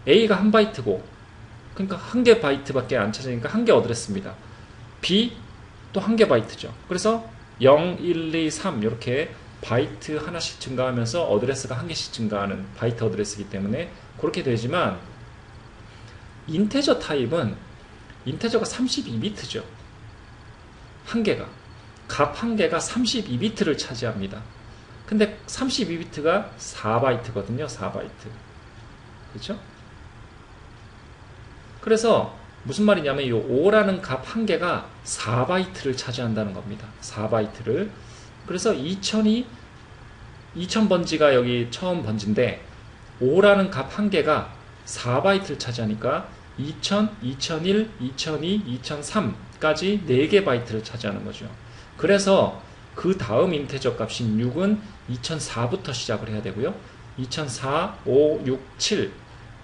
A가 1바이트고 그러니까 1개 바이트밖에 안 차지하니까 1개 어드레스입니다. B 또 1개 바이트죠. 그래서 0, 1, 2, 3 이렇게 바이트 하나씩 증가하면서 어드레스가 1개씩 증가하는 바이트 어드레스이기 때문에 그렇게 되지만 인테저 타입은 인테저가 32비트죠. 1개가 값 1개가 32비트를 차지합니다. 근데 32비트가 4바이트거든요. 4바이트. 그렇죠? 그래서 무슨 말이냐면 이 5라는 값 1개가 4바이트를 차지한다는 겁니다. 4바이트를. 그래서 2000번지가 여기 처음 번지인데 5라는 값 1개가 4바이트를 차지하니까 2000, 2001, 2002, 2003까지 4개 바이트를 차지하는 거죠. 그래서 그 다음 인테저 값인 6은 2004부터 시작을 해야 되고요. 2004, 5, 6, 7.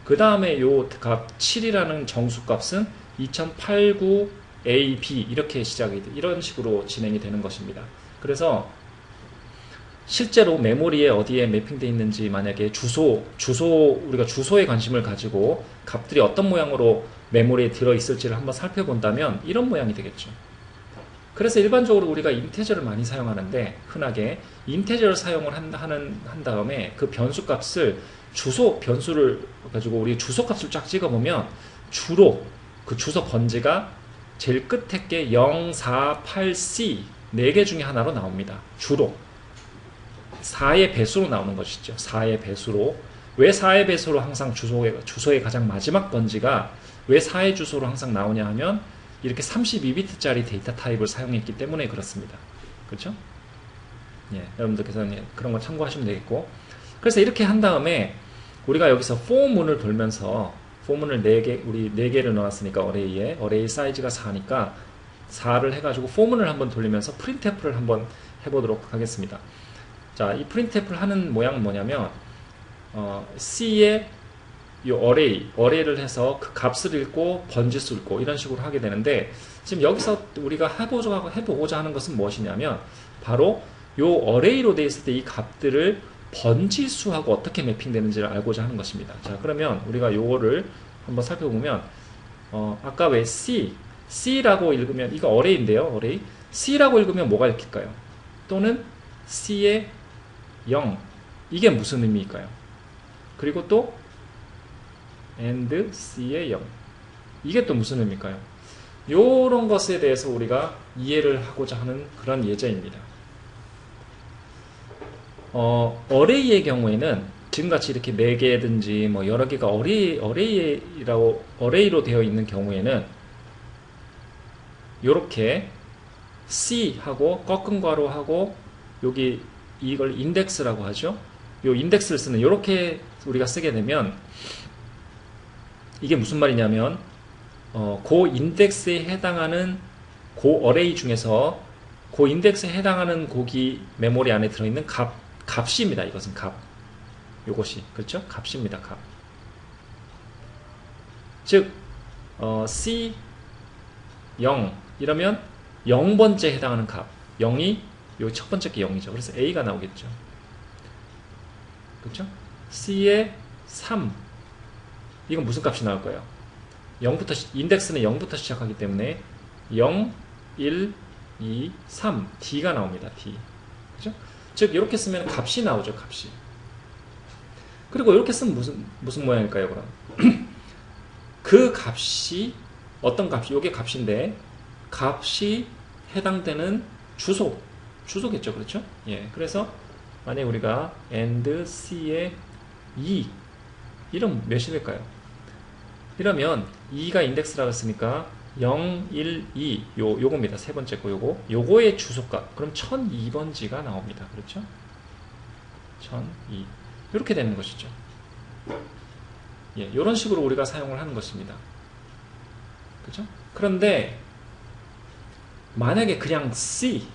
그 다음에 요 값 7이라는 정수값은 2008, 9, A, B 이렇게 시작이 이런 식으로 진행이 되는 것입니다. 그래서 실제로 메모리에 어디에 매핑되어 있는지 만약에 우리가 주소에 관심을 가지고 값들이 어떤 모양으로 메모리에 들어있을지를 한번 살펴본다면 이런 모양이 되겠죠. 그래서 일반적으로 우리가 인테저를 많이 사용하는데 흔하게 인테저를 사용을 한 다음에 그 변수값을 변수를 가지고 우리 주소값을 쫙 찍어보면 주로 그 주소 번지가 제일 끝에 게 0, 4, 8, C 4개 중에 하나로 나옵니다. 주로 4의 배수로 나오는 것이죠. 4의 배수로. 왜 4의 배수로 항상 주소의 가장 마지막 번지가 왜 4의 주소로 항상 나오냐 하면 이렇게 32비트짜리 데이터 타입을 사용했기 때문에 그렇습니다. 그렇죠? 예, 여러분들께서 그런 거 참고하시면 되겠고. 그래서 이렇게 한 다음에 우리가 여기서 for문을 돌면서 for문을 4개, 우리 4개를 넣었으니까 어레이 사이즈가 4니까 4를 해가지고 for문을 한번 돌리면서 printf를 한번 해보도록 하겠습니다. 자, 이 printf를 하는 모양은 뭐냐면 C의 이 어레이를 해서 그 값을 읽고 번지수 읽고 이런 식으로 하게 되는데 지금 여기서 우리가 해보고자 하는 것은 무엇이냐면 바로 이 어레이로 되어 있을 때 이 값들을 번지수하고 어떻게 매핑되는지를 알고자 하는 것입니다. 자, 그러면 우리가 요거를 한번 살펴보면 아까 왜 C라고 읽으면 이거 어레이인데요. 어레이 C라고 읽으면 뭐가 읽힐까요? 또는 C의 0 이게 무슨 의미일까요? 그리고 또 and C의 0 이게 또 무슨 의미일까요? 요런 것에 대해서 우리가 이해를 하고자 하는 그런 예제입니다. 어레이의 경우에는 지금같이 이렇게 4개든지 뭐 여러 개가 어레이로 되어 있는 경우에는 요렇게 C하고 꺾은 괄호하고 여기 이걸 인덱스라고 하죠. 요 인덱스를 쓰는 요렇게 우리가 쓰게 되면 이게 무슨 말이냐면 그 인덱스에 해당하는 그 어레이 중에서 그 인덱스에 해당하는 고기 메모리 안에 들어있는 값입니다. 이것은 값. 요것이 그렇죠? 값입니다. 값. 즉 C 0 이러면 0번째 해당하는 값. 0이 요 첫 번째 게 0이죠. 그래서 A가 나오겠죠. 그렇죠? C의 3 이건 무슨 값이 나올 거예요? 0부터 인덱스는 0부터 시작하기 때문에 0, 1, 2, 3 D가 나옵니다. D. 그죠? 즉 이렇게 쓰면 값이 나오죠. 값이. 그리고 이렇게 쓰면 무슨 모양일까요? 그럼 그 값이 어떤 값이 요게 값인데 값이 해당되는 주소겠죠. 그렇죠? 예. 그래서 만약에 우리가 and C의 2 이런 몇이 될까요? 이러면 2가 인덱스라고 했으니까 0, 1, 2 요겁니다. 세 번째 거 요거의 주소값 그럼 1002번지가 나옵니다. 그렇죠? 1002 이렇게 되는 것이죠. 예, 이런 식으로 우리가 사용을 하는 것입니다. 그렇죠? 그런데 만약에 그냥 C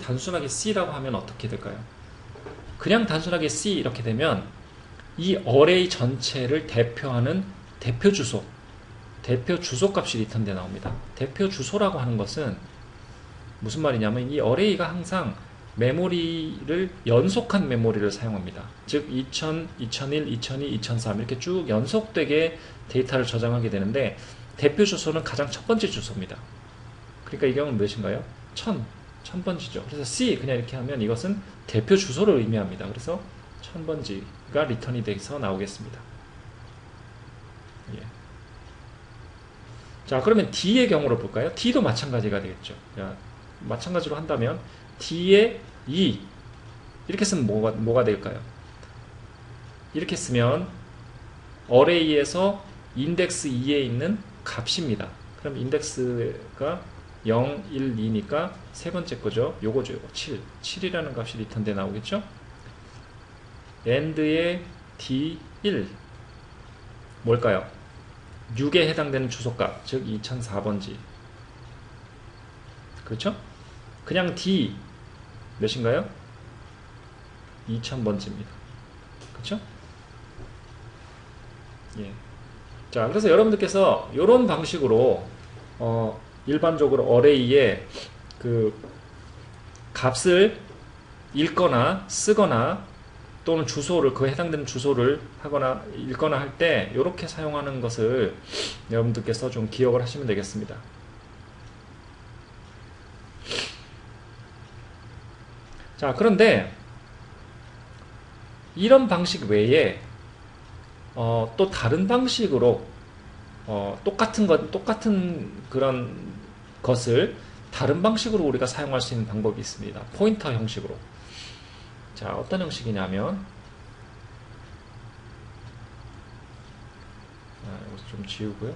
단순하게 C라고 하면 어떻게 될까요? 그냥 단순하게 C 이렇게 되면 이 어레이 전체를 대표하는 대표 주소 값이 리턴돼 나옵니다. 대표 주소라고 하는 것은 무슨 말이냐면 이 어레이가 항상 메모리를 연속한 메모리를 사용합니다. 즉 2000, 2001, 2002, 2003 이렇게 쭉 연속되게 데이터를 저장하게 되는데 대표 주소는 가장 첫 번째 주소입니다. 그러니까 이 경우는 몇인가요? 1000번지죠. 그래서 C 그냥 이렇게 하면 이것은 대표 주소를 의미합니다. 그래서 1000번지가 리턴이 돼서 나오겠습니다. 예. 자, 그러면 D의 경우로 볼까요? D도 마찬가지가 되겠죠. 자, 마찬가지로 한다면 D의 2 이렇게 쓰면 뭐가 될까요? 이렇게 쓰면 어레이에서 인덱스 2에 있는 값입니다. 그럼 인덱스가 0, 1, 2니까 세 번째 거죠. 요거죠. 7이라는 값이 리턴돼 나오겠죠? AND의 D1 뭘까요? 6에 해당되는 주소값, 즉 2004번지. 그렇죠? 그냥 D 몇인가요? 2000번지입니다. 그렇죠? 예. 자, 그래서 여러분들께서 이런 방식으로 일반적으로 어레이에 그 값을 읽거나 쓰거나 또는 주소를 그에 해당되는 주소를 하거나 읽거나 할 때 이렇게 사용하는 것을 여러분들께서 좀 기억을 하시면 되겠습니다. 자, 그런데 이런 방식 외에 또 다른 방식으로 똑같은 그런 것을 다른 방식으로 우리가 사용할 수 있는 방법이 있습니다. 포인터 형식으로. 자, 어떤 형식이냐면 여기서 좀 지우고요.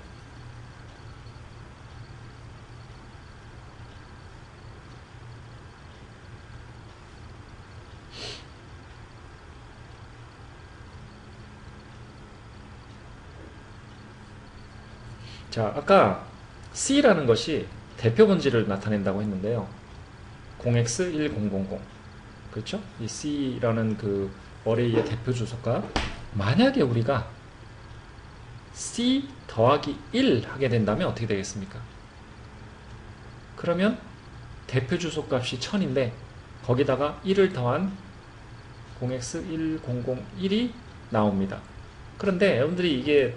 자, 아까 C라는 것이 대표 번지를 나타낸다고 했는데요. 0x1000 그렇죠? 이 C라는 그 어레이의 대표 주소가 만약에 우리가 C 더하기 1 하게 된다면 어떻게 되겠습니까? 그러면 대표 주소 값이 1000인데 거기다가 1을 더한 0x1001이 나옵니다. 그런데 여러분들이 이게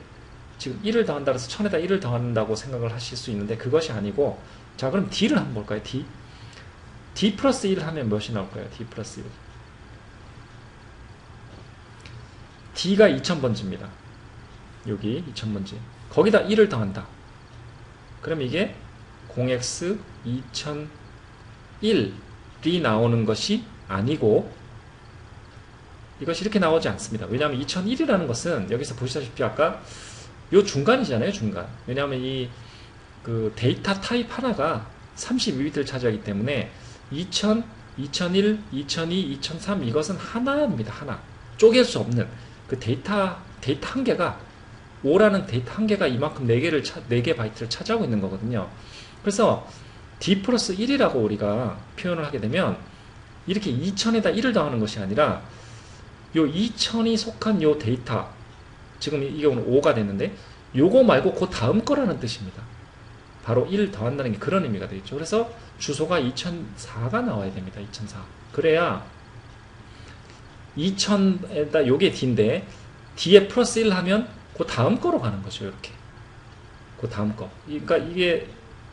지금 1을 더한다 그래서 1000에다 1을 더한다고 생각을 하실 수 있는데 그것이 아니고, 자, 그럼 D를 한번 볼까요? D 플러스 1 하면 몇이 나올까요? D 플러스 1. D가 2000번지입니다. 여기 2000번지. 거기다 1을 더한다. 그럼 이게 0x2001이 나오는 것이 아니고 이것이 이렇게 나오지 않습니다. 왜냐하면 2001이라는 것은 여기서 보시다시피 아까 요 중간이잖아요, 중간. 왜냐하면 이 그 데이터 타입 하나가 32비트를 차지하기 때문에 2000, 2001, 2002, 2003 이것은 하나입니다. 하나. 쪼갤 수 없는 그 데이터 한 개가 5라는 데이터 한 개가 이만큼 4개 바이트를 차지하고 있는 거거든요. 그래서 D 플러스 1이라고 우리가 표현을 하게 되면 이렇게 2000에다 1을 더하는 것이 아니라 요 2000이 속한 요 데이터, 지금 이 경우는 5가 됐는데 요거 말고 그 다음 거라는 뜻입니다. 바로 1 더한다는 게 그런 의미가 되겠죠. 그래서 주소가 2004가 나와야 됩니다. 2004. 그래야 2000에다 요게 D인데 D에 플러스 1 하면 그 다음 거로 가는 거죠. 이렇게. 그 다음 거. 그러니까 이게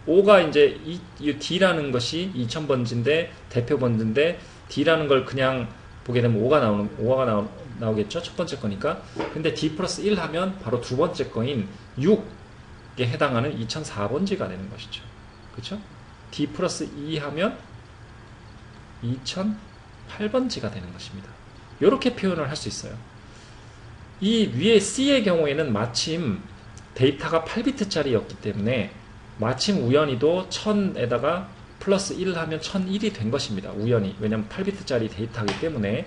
5가 이제 이 D라는 것이 2000번지인데 대표 번지인데 D라는 걸 그냥 보게 되면 5가 나오겠죠. 첫 번째 거니까. 근데 D 플러스 1 하면 바로 두 번째 거인 6에 해당하는 2004번지가 되는 것이죠. 그렇죠? D 플러스 2 하면 2008번지가 되는 것입니다. 이렇게 표현을 할 수 있어요. 이 위에 C의 경우에는 마침 데이터가 8비트짜리였기 때문에 마침 우연히도 1000에다가 플러스 1 하면 1001이 된 것입니다. 우연히. 왜냐면 8비트짜리 데이터이기 때문에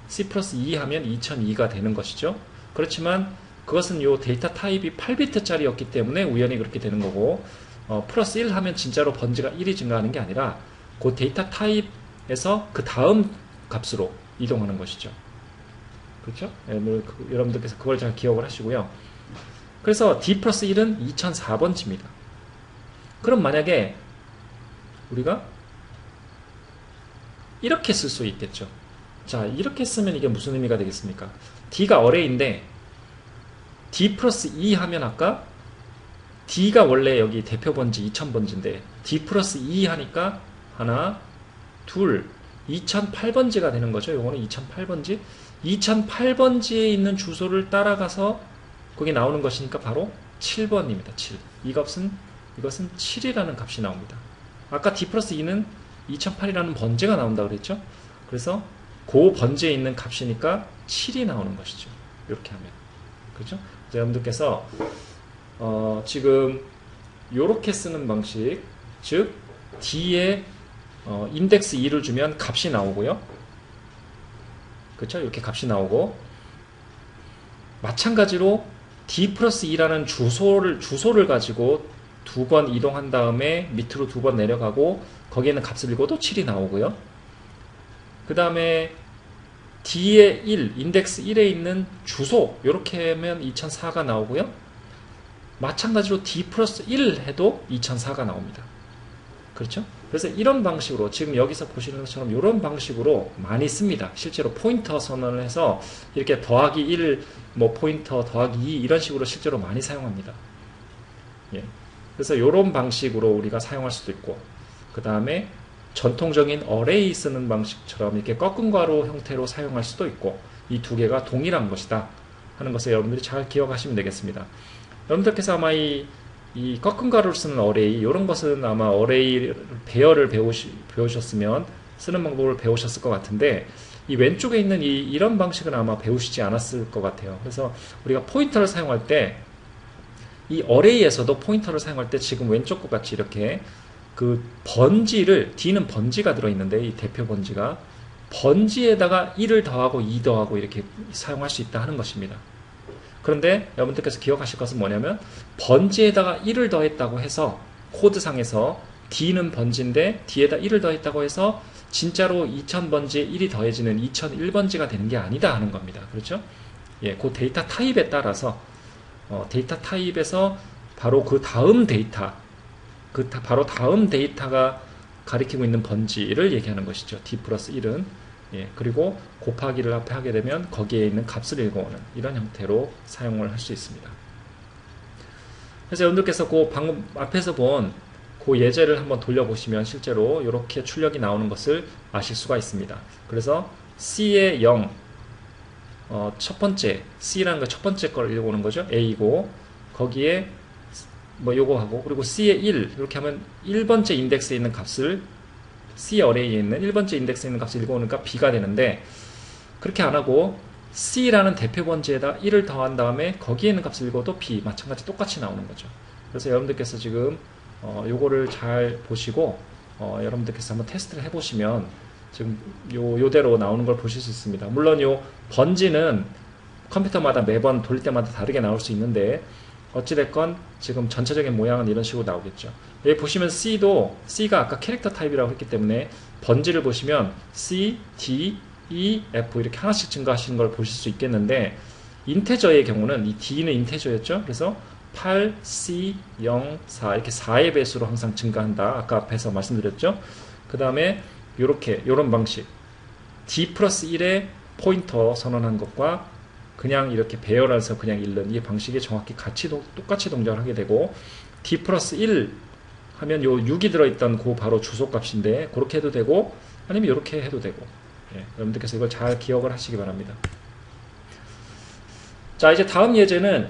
C 플러스 2 하면 2002가 되는 것이죠. 그렇지만 그것은 요 데이터 타입이 8비트짜리였기 때문에 우연히 그렇게 되는 거고, 플러스 1 하면 진짜로 번지가 1이 증가하는 게 아니라 그 데이터 타입에서 그 다음 값으로 이동하는 것이죠. 그렇죠? 여러분들께서 그걸 잘 기억을 하시고요. 그래서 D 플러스 1은 2004번지입니다. 그럼 만약에 우리가 이렇게 쓸 수 있겠죠. 자, 이렇게 쓰면 이게 무슨 의미가 되겠습니까? D가 어레이인데 D 플러스 2 하면 아까 D가 원래 여기 대표 번지 2000번지인데 D 플러스 2 하니까 하나, 둘, 2008번지가 되는 거죠. 요거는 2008번지. 2008번지에 있는 주소를 따라가서 거기 나오는 것이니까 바로 7번입니다. 7. 이것은 7이라는 값이 나옵니다. 아까 D 플러스 2는 2008이라는 번지가 나온다 그랬죠. 그래서 그 번지에 있는 값이니까 7이 나오는 것이죠. 이렇게 하면. 그렇죠? 여러분들께서 지금 이렇게 쓰는 방식, 즉 D에 인덱스 2를 주면 값이 나오고요. 그렇죠? 이렇게 값이 나오고, 마찬가지로 D 플러스 2라는 주소를 가지고 두 번 이동한 다음에 밑으로 두 번 내려가고 거기에는 값을 읽어도 7이 나오고요. 그 다음에 D의 1, 인덱스 1에 있는 주소, 이렇게 하면 2004가 나오고요. 마찬가지로 D 플러스 1 해도 2004가 나옵니다. 그렇죠? 그래서 이런 방식으로, 지금 여기서 보시는 것처럼 이런 방식으로 많이 씁니다. 실제로 포인터 선언을 해서 이렇게 더하기 1, 뭐 포인터 더하기 2 이런 식으로 실제로 많이 사용합니다. 예. 그래서 이런 방식으로 우리가 사용할 수도 있고, 그 다음에 전통적인 어레이 쓰는 방식처럼 이렇게 꺾은 괄호 형태로 사용할 수도 있고, 이 두 개가 동일한 것이다 하는 것을 여러분들이 잘 기억하시면 되겠습니다. 여러분들께서 아마 이 꺾은 괄호를 쓰는 어레이, 이런 것은 아마 어레이 배열을 배우셨으면 쓰는 방법을 배우셨을 것 같은데, 이 왼쪽에 있는 이런 방식은 아마 배우시지 않았을 것 같아요. 그래서 우리가 포인터를 사용할 때, 이 어레이에서도 포인터를 사용할 때 지금 왼쪽 것 같이 이렇게 그 번지를, D는 번지가 들어있는데, 이 대표 번지가 번지에다가 1을 더하고 2 더하고 이렇게 사용할 수 있다 하는 것입니다. 그런데 여러분들께서 기억하실 것은 뭐냐면, 번지에다가 1을 더했다고 해서 코드상에서 D는 번지인데 D에다 1을 더했다고 해서 진짜로 2000번지에 1이 더해지는 2001번지가 되는 게 아니다 하는 겁니다. 그렇죠? 예, 그 데이터 타입에 따라서 데이터 타입에서 바로 그 다음 데이터, 바로 다음 데이터가 가리키고 있는 번지를 얘기하는 것이죠. D 플러스 1은. 예, 그리고 곱하기를 앞에 하게 되면 거기에 있는 값을 읽어오는 이런 형태로 사용을 할 수 있습니다. 그래서 여러분들께서 그 방금 앞에서 본 그 예제를 한번 돌려보시면 실제로 이렇게 출력이 나오는 것을 아실 수가 있습니다. 그래서 C의 0, 첫 번째, C라는 거 첫 번째 걸 읽어오는 거죠. A고, 거기에 뭐 요거 하고, 그리고 C의 1, 이렇게 하면 1번째 인덱스에 있는 값을, C 어레이에 있는 1번째 인덱스에 있는 값을 읽어오니까 B가 되는데, 그렇게 안 하고 C라는 대표 번지에다 1을 더한 다음에 거기에 있는 값을 읽어도 B, 마찬가지 똑같이 나오는 거죠. 그래서 여러분들께서 지금 요거를 잘 보시고 여러분들께서 한번 테스트를 해보시면 지금 요대로 나오는 걸 보실 수 있습니다. 물론 요 번지는 컴퓨터마다 매번 돌릴 때마다 다르게 나올 수 있는데, 어찌됐건 지금 전체적인 모양은 이런 식으로 나오겠죠. 여기 보시면 C가 아까 캐릭터 타입이라고 했기 때문에 번지를 보시면 C, D, E, F 이렇게 하나씩 증가하시는 걸 보실 수 있겠는데, 인테저의 경우는 이 D는 인테저였죠. 그래서 8, C, 0, 4 이렇게 4의 배수로 항상 증가한다. 아까 앞에서 말씀드렸죠. 그 다음에 요런 방식, D 플러스 1에 포인터 선언한 것과 그냥 이렇게 배열해서 그냥 읽는 이 방식이 정확히 똑같이 동작을 하게 되고, D 플러스 1 하면 요 6이 들어있던 그 바로 주소값인데 그렇게 해도 되고, 아니면 이렇게 해도 되고, 예, 여러분들께서 이걸 잘 기억을 하시기 바랍니다. 자, 이제 다음 예제는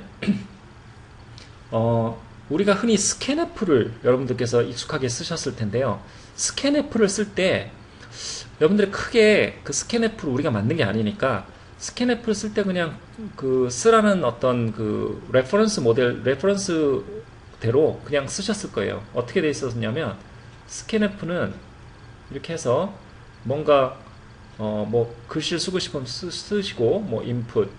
우리가 흔히 스캔F를 여러분들께서 익숙하게 쓰셨을 텐데요. 스캔F를 쓸 때 여러분들이 크게 그 스캔F를 우리가 만든 게 아니니까 스캔F를 쓸 때 그냥 그 쓰라는 어떤 그 레퍼런스대로 그냥 쓰셨을 거예요. 어떻게 돼 있었냐면 스캔F는 이렇게 해서 뭔가 뭐 글씨를 쓰고 싶으면 쓰시고 뭐 input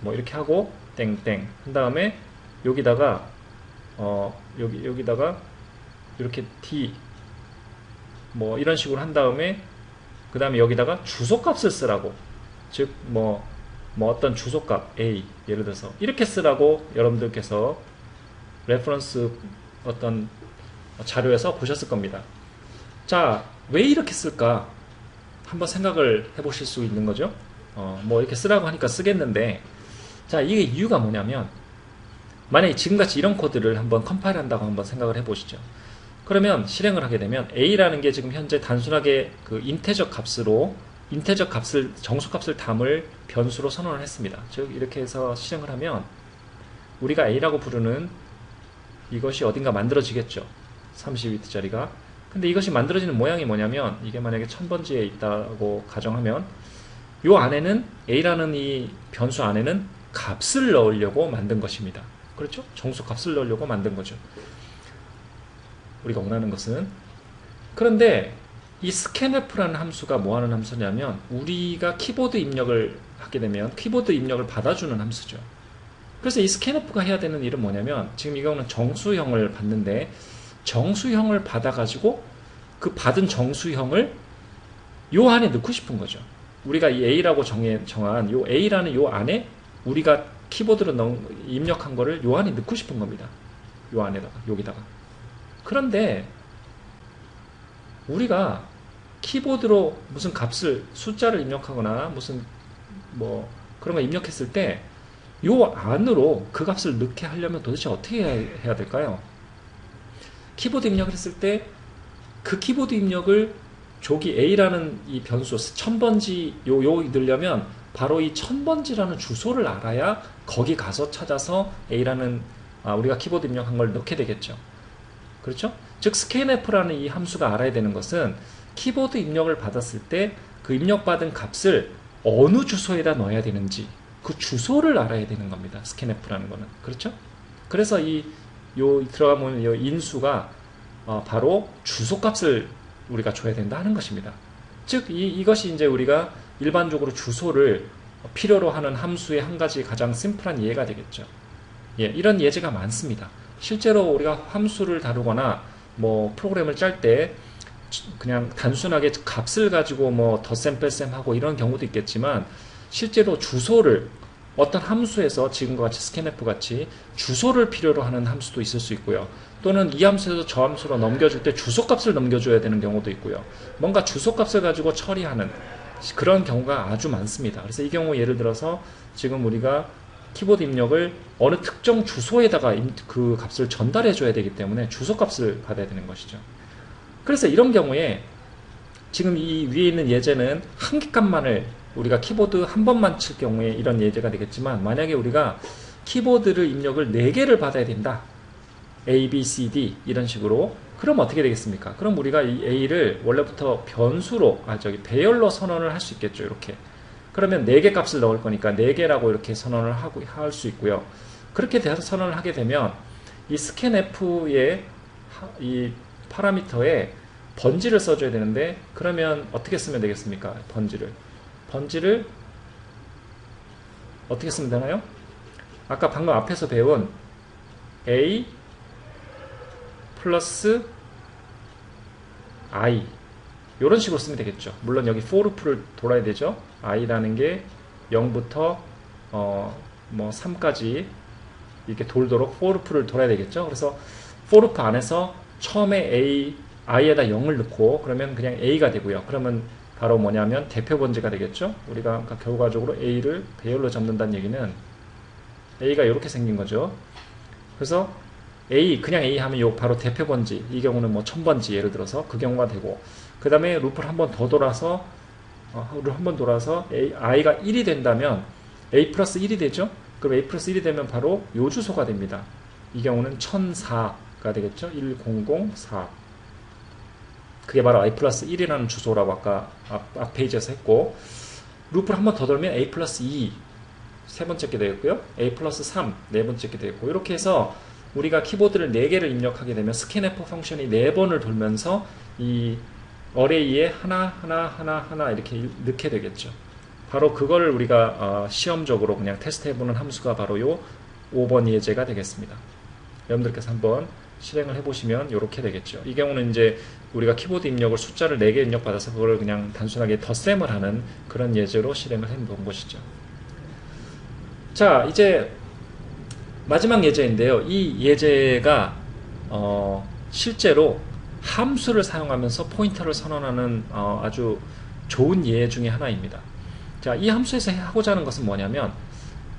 뭐 이렇게 하고 땡땡 한 다음에 여기다가 여기다가 이렇게 D 뭐 이런 식으로 한 다음에 그 다음에 여기다가 주소값을 쓰라고, 즉 뭐 어떤 주소값 A 예를 들어서 이렇게 쓰라고 여러분들께서 레퍼런스 어떤 자료에서 보셨을 겁니다. 자, 왜 이렇게 쓸까 한번 생각을 해보실 수 있는 거죠. 뭐 이렇게 쓰라고 하니까 쓰겠는데, 자, 이게 이유가 뭐냐면 만약에 지금같이 이런 코드를 한번 컴파일 한다고 한번 생각을 해보시죠. 그러면 실행을 하게 되면 A라는 게 지금 현재 단순하게 그 인테저 값을 정수값을 담을 변수로 선언을 했습니다. 즉 이렇게 해서 실행을 하면 우리가 A라고 부르는 이것이 어딘가 만들어지겠죠. 32비트짜리가. 근데 이것이 만들어지는 모양이 뭐냐면, 이게 만약에 1000번지에 있다고 가정하면 요 안에는 A라는 이 변수 안에는 값을 넣으려고 만든 것입니다. 그렇죠? 정수값을 넣으려고 만든 거죠. 우리가 원하는 것은. 그런데 이 scanf라는 함수가 뭐 하는 함수냐면, 우리가 키보드 입력을 하게 되면 키보드 입력을 받아주는 함수죠. 그래서 이 scanf가 해야 되는 일은 뭐냐면, 지금 이거는 정수형을 받는데 정수형을 받아가지고 그 받은 정수형을 요 안에 넣고 싶은 거죠. 우리가 이 A라고 정한 요 A라는 요 안에 우리가 키보드로 입력한 거를 요 안에 넣고 싶은 겁니다. 요 안에다가, 여기다가. 그런데 우리가 키보드로 무슨 값을, 숫자를 입력하거나 무슨 뭐 그런 거 입력했을 때 요 안으로 그 값을 넣게 하려면 도대체 어떻게 해야 될까요? 키보드 입력을 했을 때 그 키보드 입력을 조기 A라는 이 변수 1000번지 요 넣으려면 바로 이 1000번지라는 주소를 알아야 거기 가서 찾아서 A라는 우리가 키보드 입력한 걸 넣게 되겠죠. 그렇죠? 즉 scanf라는 이 함수가 알아야 되는 것은 키보드 입력을 받았을 때 그 입력받은 값을 어느 주소에다 넣어야 되는지 그 주소를 알아야 되는 겁니다. scanf라는 거는. 그렇죠? 그래서 들어가면 이 인수가 바로 주소값을 우리가 줘야 된다 하는 것입니다. 즉 이것이 이제 우리가 일반적으로 주소를 필요로 하는 함수의 한 가지 가장 심플한 예가 되겠죠. 예, 이런 예제가 많습니다. 실제로 우리가 함수를 다루거나 뭐 프로그램을 짤 때 그냥 단순하게 값을 가지고 뭐 덧셈 뺄셈 하고 이런 경우도 있겠지만, 실제로 주소를 어떤 함수에서 지금과 같이 scanf 같이 주소를 필요로 하는 함수도 있을 수 있고요. 또는 이 함수에서 저 함수로 넘겨줄 때 주소값을 넘겨줘야 되는 경우도 있고요. 뭔가 주소값을 가지고 처리하는 그런 경우가 아주 많습니다. 그래서 이 경우 예를 들어서 지금 우리가 키보드 입력을 어느 특정 주소에다가 그 값을 전달해 줘야 되기 때문에 주소값을 받아야 되는 것이죠. 그래서 이런 경우에 지금 이 위에 있는 예제는 한 개 값만을 우리가 키보드 한 번만 칠 경우에 이런 예제가 되겠지만, 만약에 우리가 키보드를 입력을 4개를 받아야 된다. A, B, C, D 이런 식으로. 그럼 어떻게 되겠습니까? 그럼 우리가 이 A를 원래부터 변수로, 배열로 선언을 할 수 있겠죠. 이렇게. 그러면 4개 값을 넣을 거니까 4개라고 이렇게 선언을 할 수 있고요. 그렇게 돼서 선언을 하게 되면 이 scanf의 이 파라미터에 번지를 써줘야 되는데, 그러면 어떻게 쓰면 되겠습니까? 번지를 어떻게 쓰면 되나요? 아까 방금 앞에서 배운 A 플러스 I 이런 식으로 쓰면 되겠죠. 물론 여기 for loop를 돌아야 되죠. i라는 게 0부터 뭐 3까지 이렇게 돌도록 for loop를 돌아야 되겠죠. 그래서 for loop 안에서 처음에 i에다 0을 넣고 그러면 그냥 a가 되고요. 그러면 바로 뭐냐면 대표 번지가 되겠죠. 우리가 아까 결과적으로 a를 배열로 잡는다는 얘기는 a가 이렇게 생긴 거죠. 그래서 그냥 a 하면 요 바로 대표 번지, 이 경우는 뭐 1000번지 예를 들어서 그 경우가 되고, 그 다음에 루프를 한번 더 돌아서 i가 1이 된다면 a 플러스 1이 되죠. 그럼 a 플러스 1이 되면 바로 요 주소가 됩니다. 이 경우는 1004가 되겠죠. 1004. 그게 바로 i 플러스 1이라는 주소라고 아까 앞 페이지에서 했고, 루프를 한 번 더 돌면 a 플러스 2 세 번째 게 되겠고요. a 플러스 3 네 번째 게 되겠고, 이렇게 해서 우리가 키보드를 4개를 입력하게 되면 스캔F 펑션이 4번을 돌면서 이 어레이에 하나 이렇게 넣게 되겠죠. 바로 그걸 우리가 시험적으로 그냥 테스트해보는 함수가 바로 요 5번 예제가 되겠습니다. 여러분들께서 한번 실행을 해보시면 이렇게 되겠죠. 이 경우는 이제 우리가 키보드 입력을 숫자를 4개 입력받아서 그걸 그냥 단순하게 덧셈을 하는 그런 예제로 실행을 해본 것이죠. 자, 이제 마지막 예제인데요. 이 예제가 실제로 함수를 사용하면서 포인터를 선언하는 아주 좋은 예 중에 하나입니다. 자, 이 함수에서 하고자 하는 것은 뭐냐면,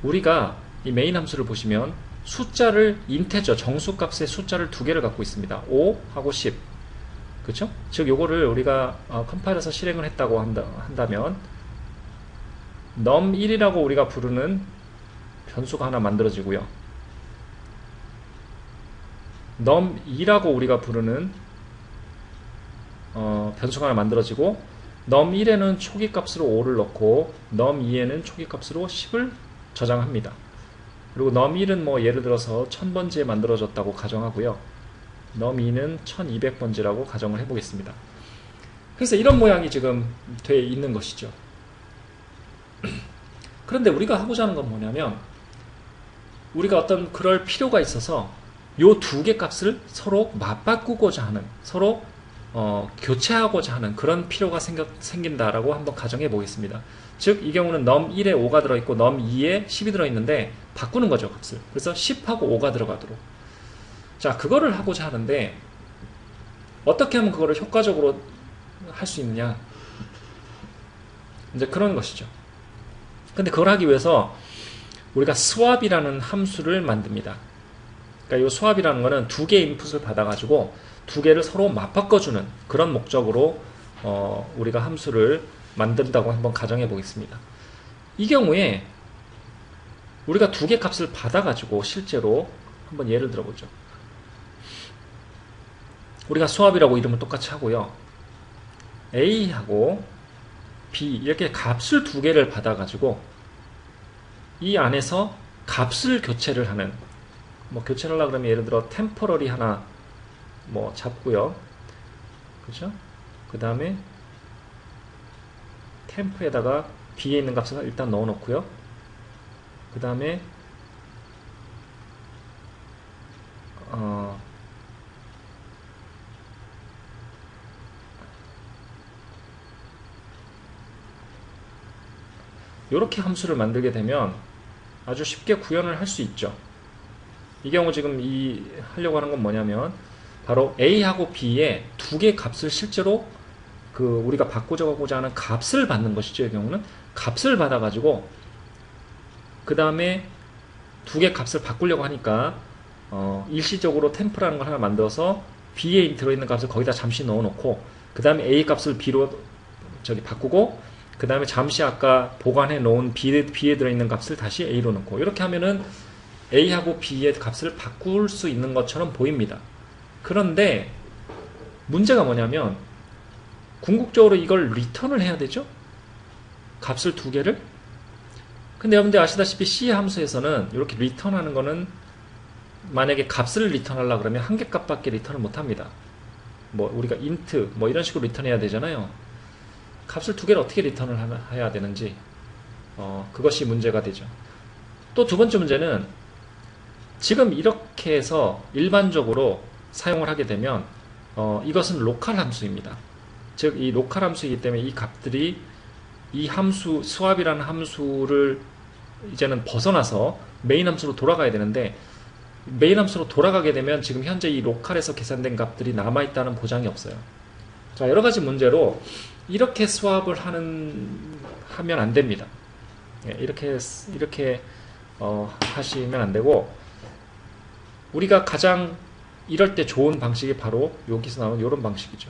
우리가 이 메인 함수를 보시면 숫자를 인테저 정수값의 숫자를 2개를 갖고 있습니다. 5하고 10. 그렇죠? 즉 요거를 우리가 컴파일해서 실행을 했다고 한다면 num1이라고 우리가 부르는 변수가 하나 만들어지고요. num2라고 우리가 부르는 변수가 하나 만들어지고, num1에는 초기 값으로 5를 넣고 num2에는 초기 값으로 10을 저장합니다. 그리고 num1은 뭐 예를 들어서 1000번지에 만들어졌다고 가정하고요. num2는 1200번지라고 가정을 해보겠습니다. 그래서 이런 모양이 지금 돼 있는 것이죠. 그런데 우리가 하고자 하는 건 뭐냐면, 우리가 어떤 그럴 필요가 있어서 요 2개 값을 서로 맞바꾸고자 하는, 서로 교체하고자 하는 그런 필요가 생긴다라고 한번 가정해 보겠습니다. 즉 이 경우는 num1에 5가 들어있고 num2에 10이 들어있는데 바꾸는 거죠, 값을. 그래서 10하고 5가 들어가도록. 자, 그거를 하고자 하는데 어떻게 하면 그거를 효과적으로 할 수 있느냐, 이제 그런 것이죠. 근데 그걸 하기 위해서 우리가 swap이라는 함수를 만듭니다. 그러니까 이 swap이라는 거는 2개의 인풋을 받아가지고 2개를 서로 맞바꿔주는 그런 목적으로 우리가 함수를 만든다고 한번 가정해 보겠습니다. 이 경우에 우리가 2개 값을 받아가지고 실제로 한번 예를 들어보죠. 우리가 swap이라고 이름을 똑같이 하고요. A하고 B 이렇게 값을 2개를 받아가지고 이 안에서 값을 교체를 하는, 뭐 교체를 하려고 그러면 예를 들어 temporary 하나 뭐 잡고요. 그렇죠? 그 다음에 temp에다가 B에 있는 값을 일단 넣어 놓고요. 그 다음에 이렇게 함수를 만들게 되면 아주 쉽게 구현을 할 수 있죠. 이 경우 지금 하려고 하는 건 뭐냐면, 바로 A하고 B의 2개 값을 실제로 우리가 바꾸자고자 하는 값을 받는 것이죠. 이 경우는 값을 받아가지고 그 다음에 2개 값을 바꾸려고 하니까 일시적으로 템프라는 걸 하나 만들어서 B에 들어있는 값을 거기다 잠시 넣어놓고 그 다음에 A 값을 B로 바꾸고 그 다음에 잠시 아까 보관해 놓은 B에 들어있는 값을 다시 A로 넣고, 이렇게 하면은 A하고 B의 값을 바꿀 수 있는 것처럼 보입니다. 그런데 문제가 뭐냐면, 궁극적으로 이걸 리턴을 해야 되죠? 값을 2개를? 근데 여러분들 아시다시피 C 함수에서는 이렇게 리턴하는 거는 만약에 값을 리턴하려고 그러면 1개 값밖에 리턴을 못합니다. 뭐 우리가 int 뭐 이런 식으로 리턴해야 되잖아요. 값을 2개를 어떻게 리턴을 해야 되는지 그것이 문제가 되죠. 또 두 번째 문제는, 지금 이렇게 해서 일반적으로 사용을 하게 되면 이것은 로컬 함수입니다. 즉 이 로컬 함수이기 때문에 이 값들이 이 함수 swap이라는 함수를 이제는 벗어나서 메인 함수로 돌아가야 되는데, 메인 함수로 돌아가게 되면 지금 현재 이 로컬에서 계산된 값들이 남아있다는 보장이 없어요. 자, 여러가지 문제로 이렇게 swap을 하면 안 됩니다. 이렇게 하시면 안 되고, 우리가 가장 이럴 때 좋은 방식이 바로 여기서 나오는 이런 방식이죠.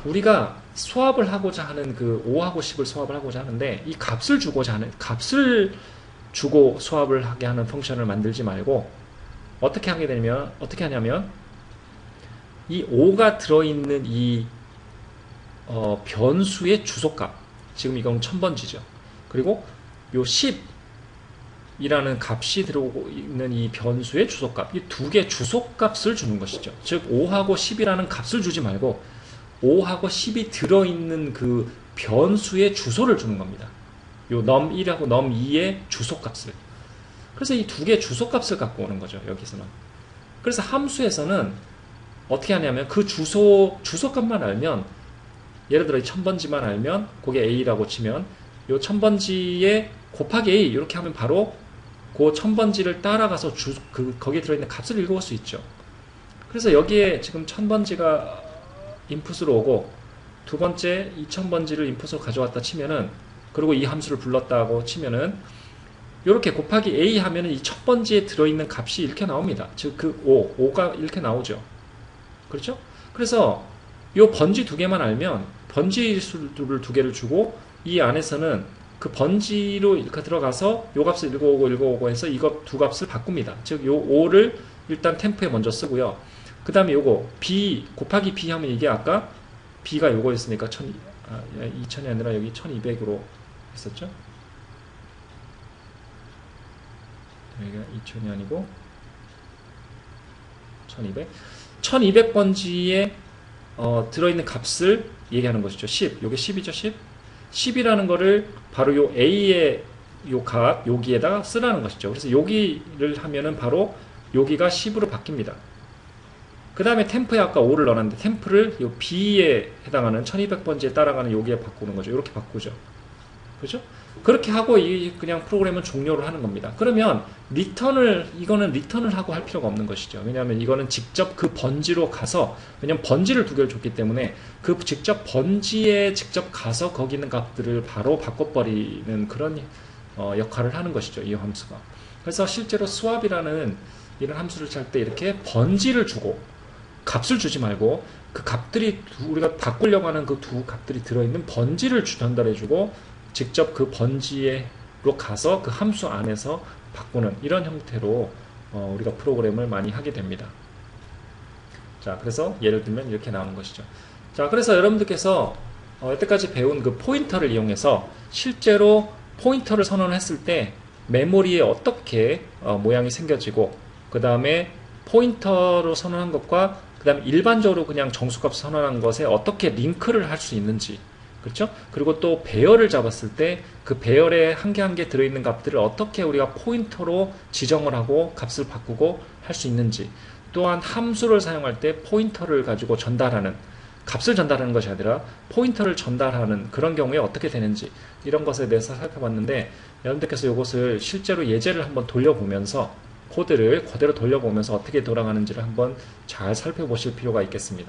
우리가 swap을 하고자 하는 5하고 10을 swap을 하고자 하는데, 이 값을 주고 swap을 하게 하는 펑션을 만들지 말고 어떻게 하냐면 이 5가 들어있는 이 변수의 주소값, 지금 이건 1000번지죠. 그리고 요 10이라는 값이 들어오고 있는 이 변수의 주소값, 이 두 개 주소값을 주는 것이죠. 즉 5하고 10이라는 값을 주지 말고 5하고 10이 들어있는 그 변수의 주소를 주는 겁니다. 요 num1하고 num2의 주소값을. 그래서 이 두 개의 주소값을 갖고 오는 거죠. 여기서는. 그래서 함수에서는 어떻게 하냐면 그 주소값만 알면, 예를 들어 1000번지만 알면 그게 a라고 치면 요 1000번지에 곱하기 a 이렇게 하면 바로 그 1000번지를 따라가서 거기에 들어있는 값을 읽어볼 수 있죠. 그래서 여기에 지금 1000번지가 인풋으로 오고 두 번째 2000번지를 인풋으로 가져왔다 치면은, 그리고 이 함수를 불렀다고 치면은 이렇게 곱하기 a 하면은 이 1000번지에 들어있는 값이 이렇게 나옵니다. 즉 그 5가 이렇게 나오죠. 그렇죠? 그래서 이 번지 두 개만 알면 번지 수를 두 개를 주고 이 안에서는 그 번지로 이렇게 들어가서 요 값을 읽어오고 해서 이거 두 값을 바꿉니다. 즉 요 5를 일단 템프에 먼저 쓰고요. 그 다음에 요거 b 곱하기 b 하면 이게 아까 b가 요거였으니까 2000이 아니라 여기 1200으로 했었죠. 여기가 2000이 아니고 1200. 1200번지에 들어있는 값을 얘기하는 것이죠. 10. 요게 10이죠. 10. 10이라는 거를 바로 요 A의 요 값, 여기에다가 쓰라는 것이죠. 그래서 여기를 하면은 바로 여기가 10으로 바뀝니다. 그 다음에 템프에 아까 5를 넣었는데 템프를 요 B에 해당하는 1200번지에 따라가는 여기에 바꾸는 거죠. 이렇게 바꾸죠. 그렇죠? 그렇게 하고 그냥 프로그램은 종료를 하는 겁니다. 그러면 이거는 리턴을 하고 할 필요가 없는 것이죠. 왜냐하면 이거는 직접 그 번지로 가서, 왜냐면 번지를 두 개를 줬기 때문에 그 직접 번지에 직접 가서 거기 있는 값들을 바로 바꿔버리는 그런 역할을 하는 것이죠. 이 함수가. 그래서 실제로 swap이라는 이런 함수를 짤 때 이렇게 번지를 주고 값을 주지 말고 그 값들이 우리가 바꾸려고 하는 그 두 값들이 들어있는 번지를 전달해주고 직접 그 번지로 가서 그 함수 안에서 바꾸는 이런 형태로 우리가 프로그램을 많이 하게 됩니다. 자, 그래서 예를 들면 이렇게 나오는 것이죠. 자, 그래서 여러분들께서 여태까지 배운 그 포인터를 이용해서 실제로 포인터를 선언했을 때 메모리에 어떻게 모양이 생겨지고, 그 다음에 포인터로 선언한 것과 그 다음에 일반적으로 그냥 정수값 선언한 것에 어떻게 링크를 할 수 있는지, 그렇죠? 그리고 또 배열을 잡았을 때 그 배열에 한 개 한 개 들어있는 값들을 어떻게 우리가 포인터로 지정을 하고 값을 바꾸고 할 수 있는지, 또한 함수를 사용할 때 포인터를 가지고 전달하는, 값을 전달하는 것이 아니라 포인터를 전달하는 그런 경우에 어떻게 되는지, 이런 것에 대해서 살펴봤는데, 여러분들께서 이것을 실제로 예제를 한번 돌려보면서 코드를 그대로 돌려보면서 어떻게 돌아가는지를 한번 잘 살펴보실 필요가 있겠습니다.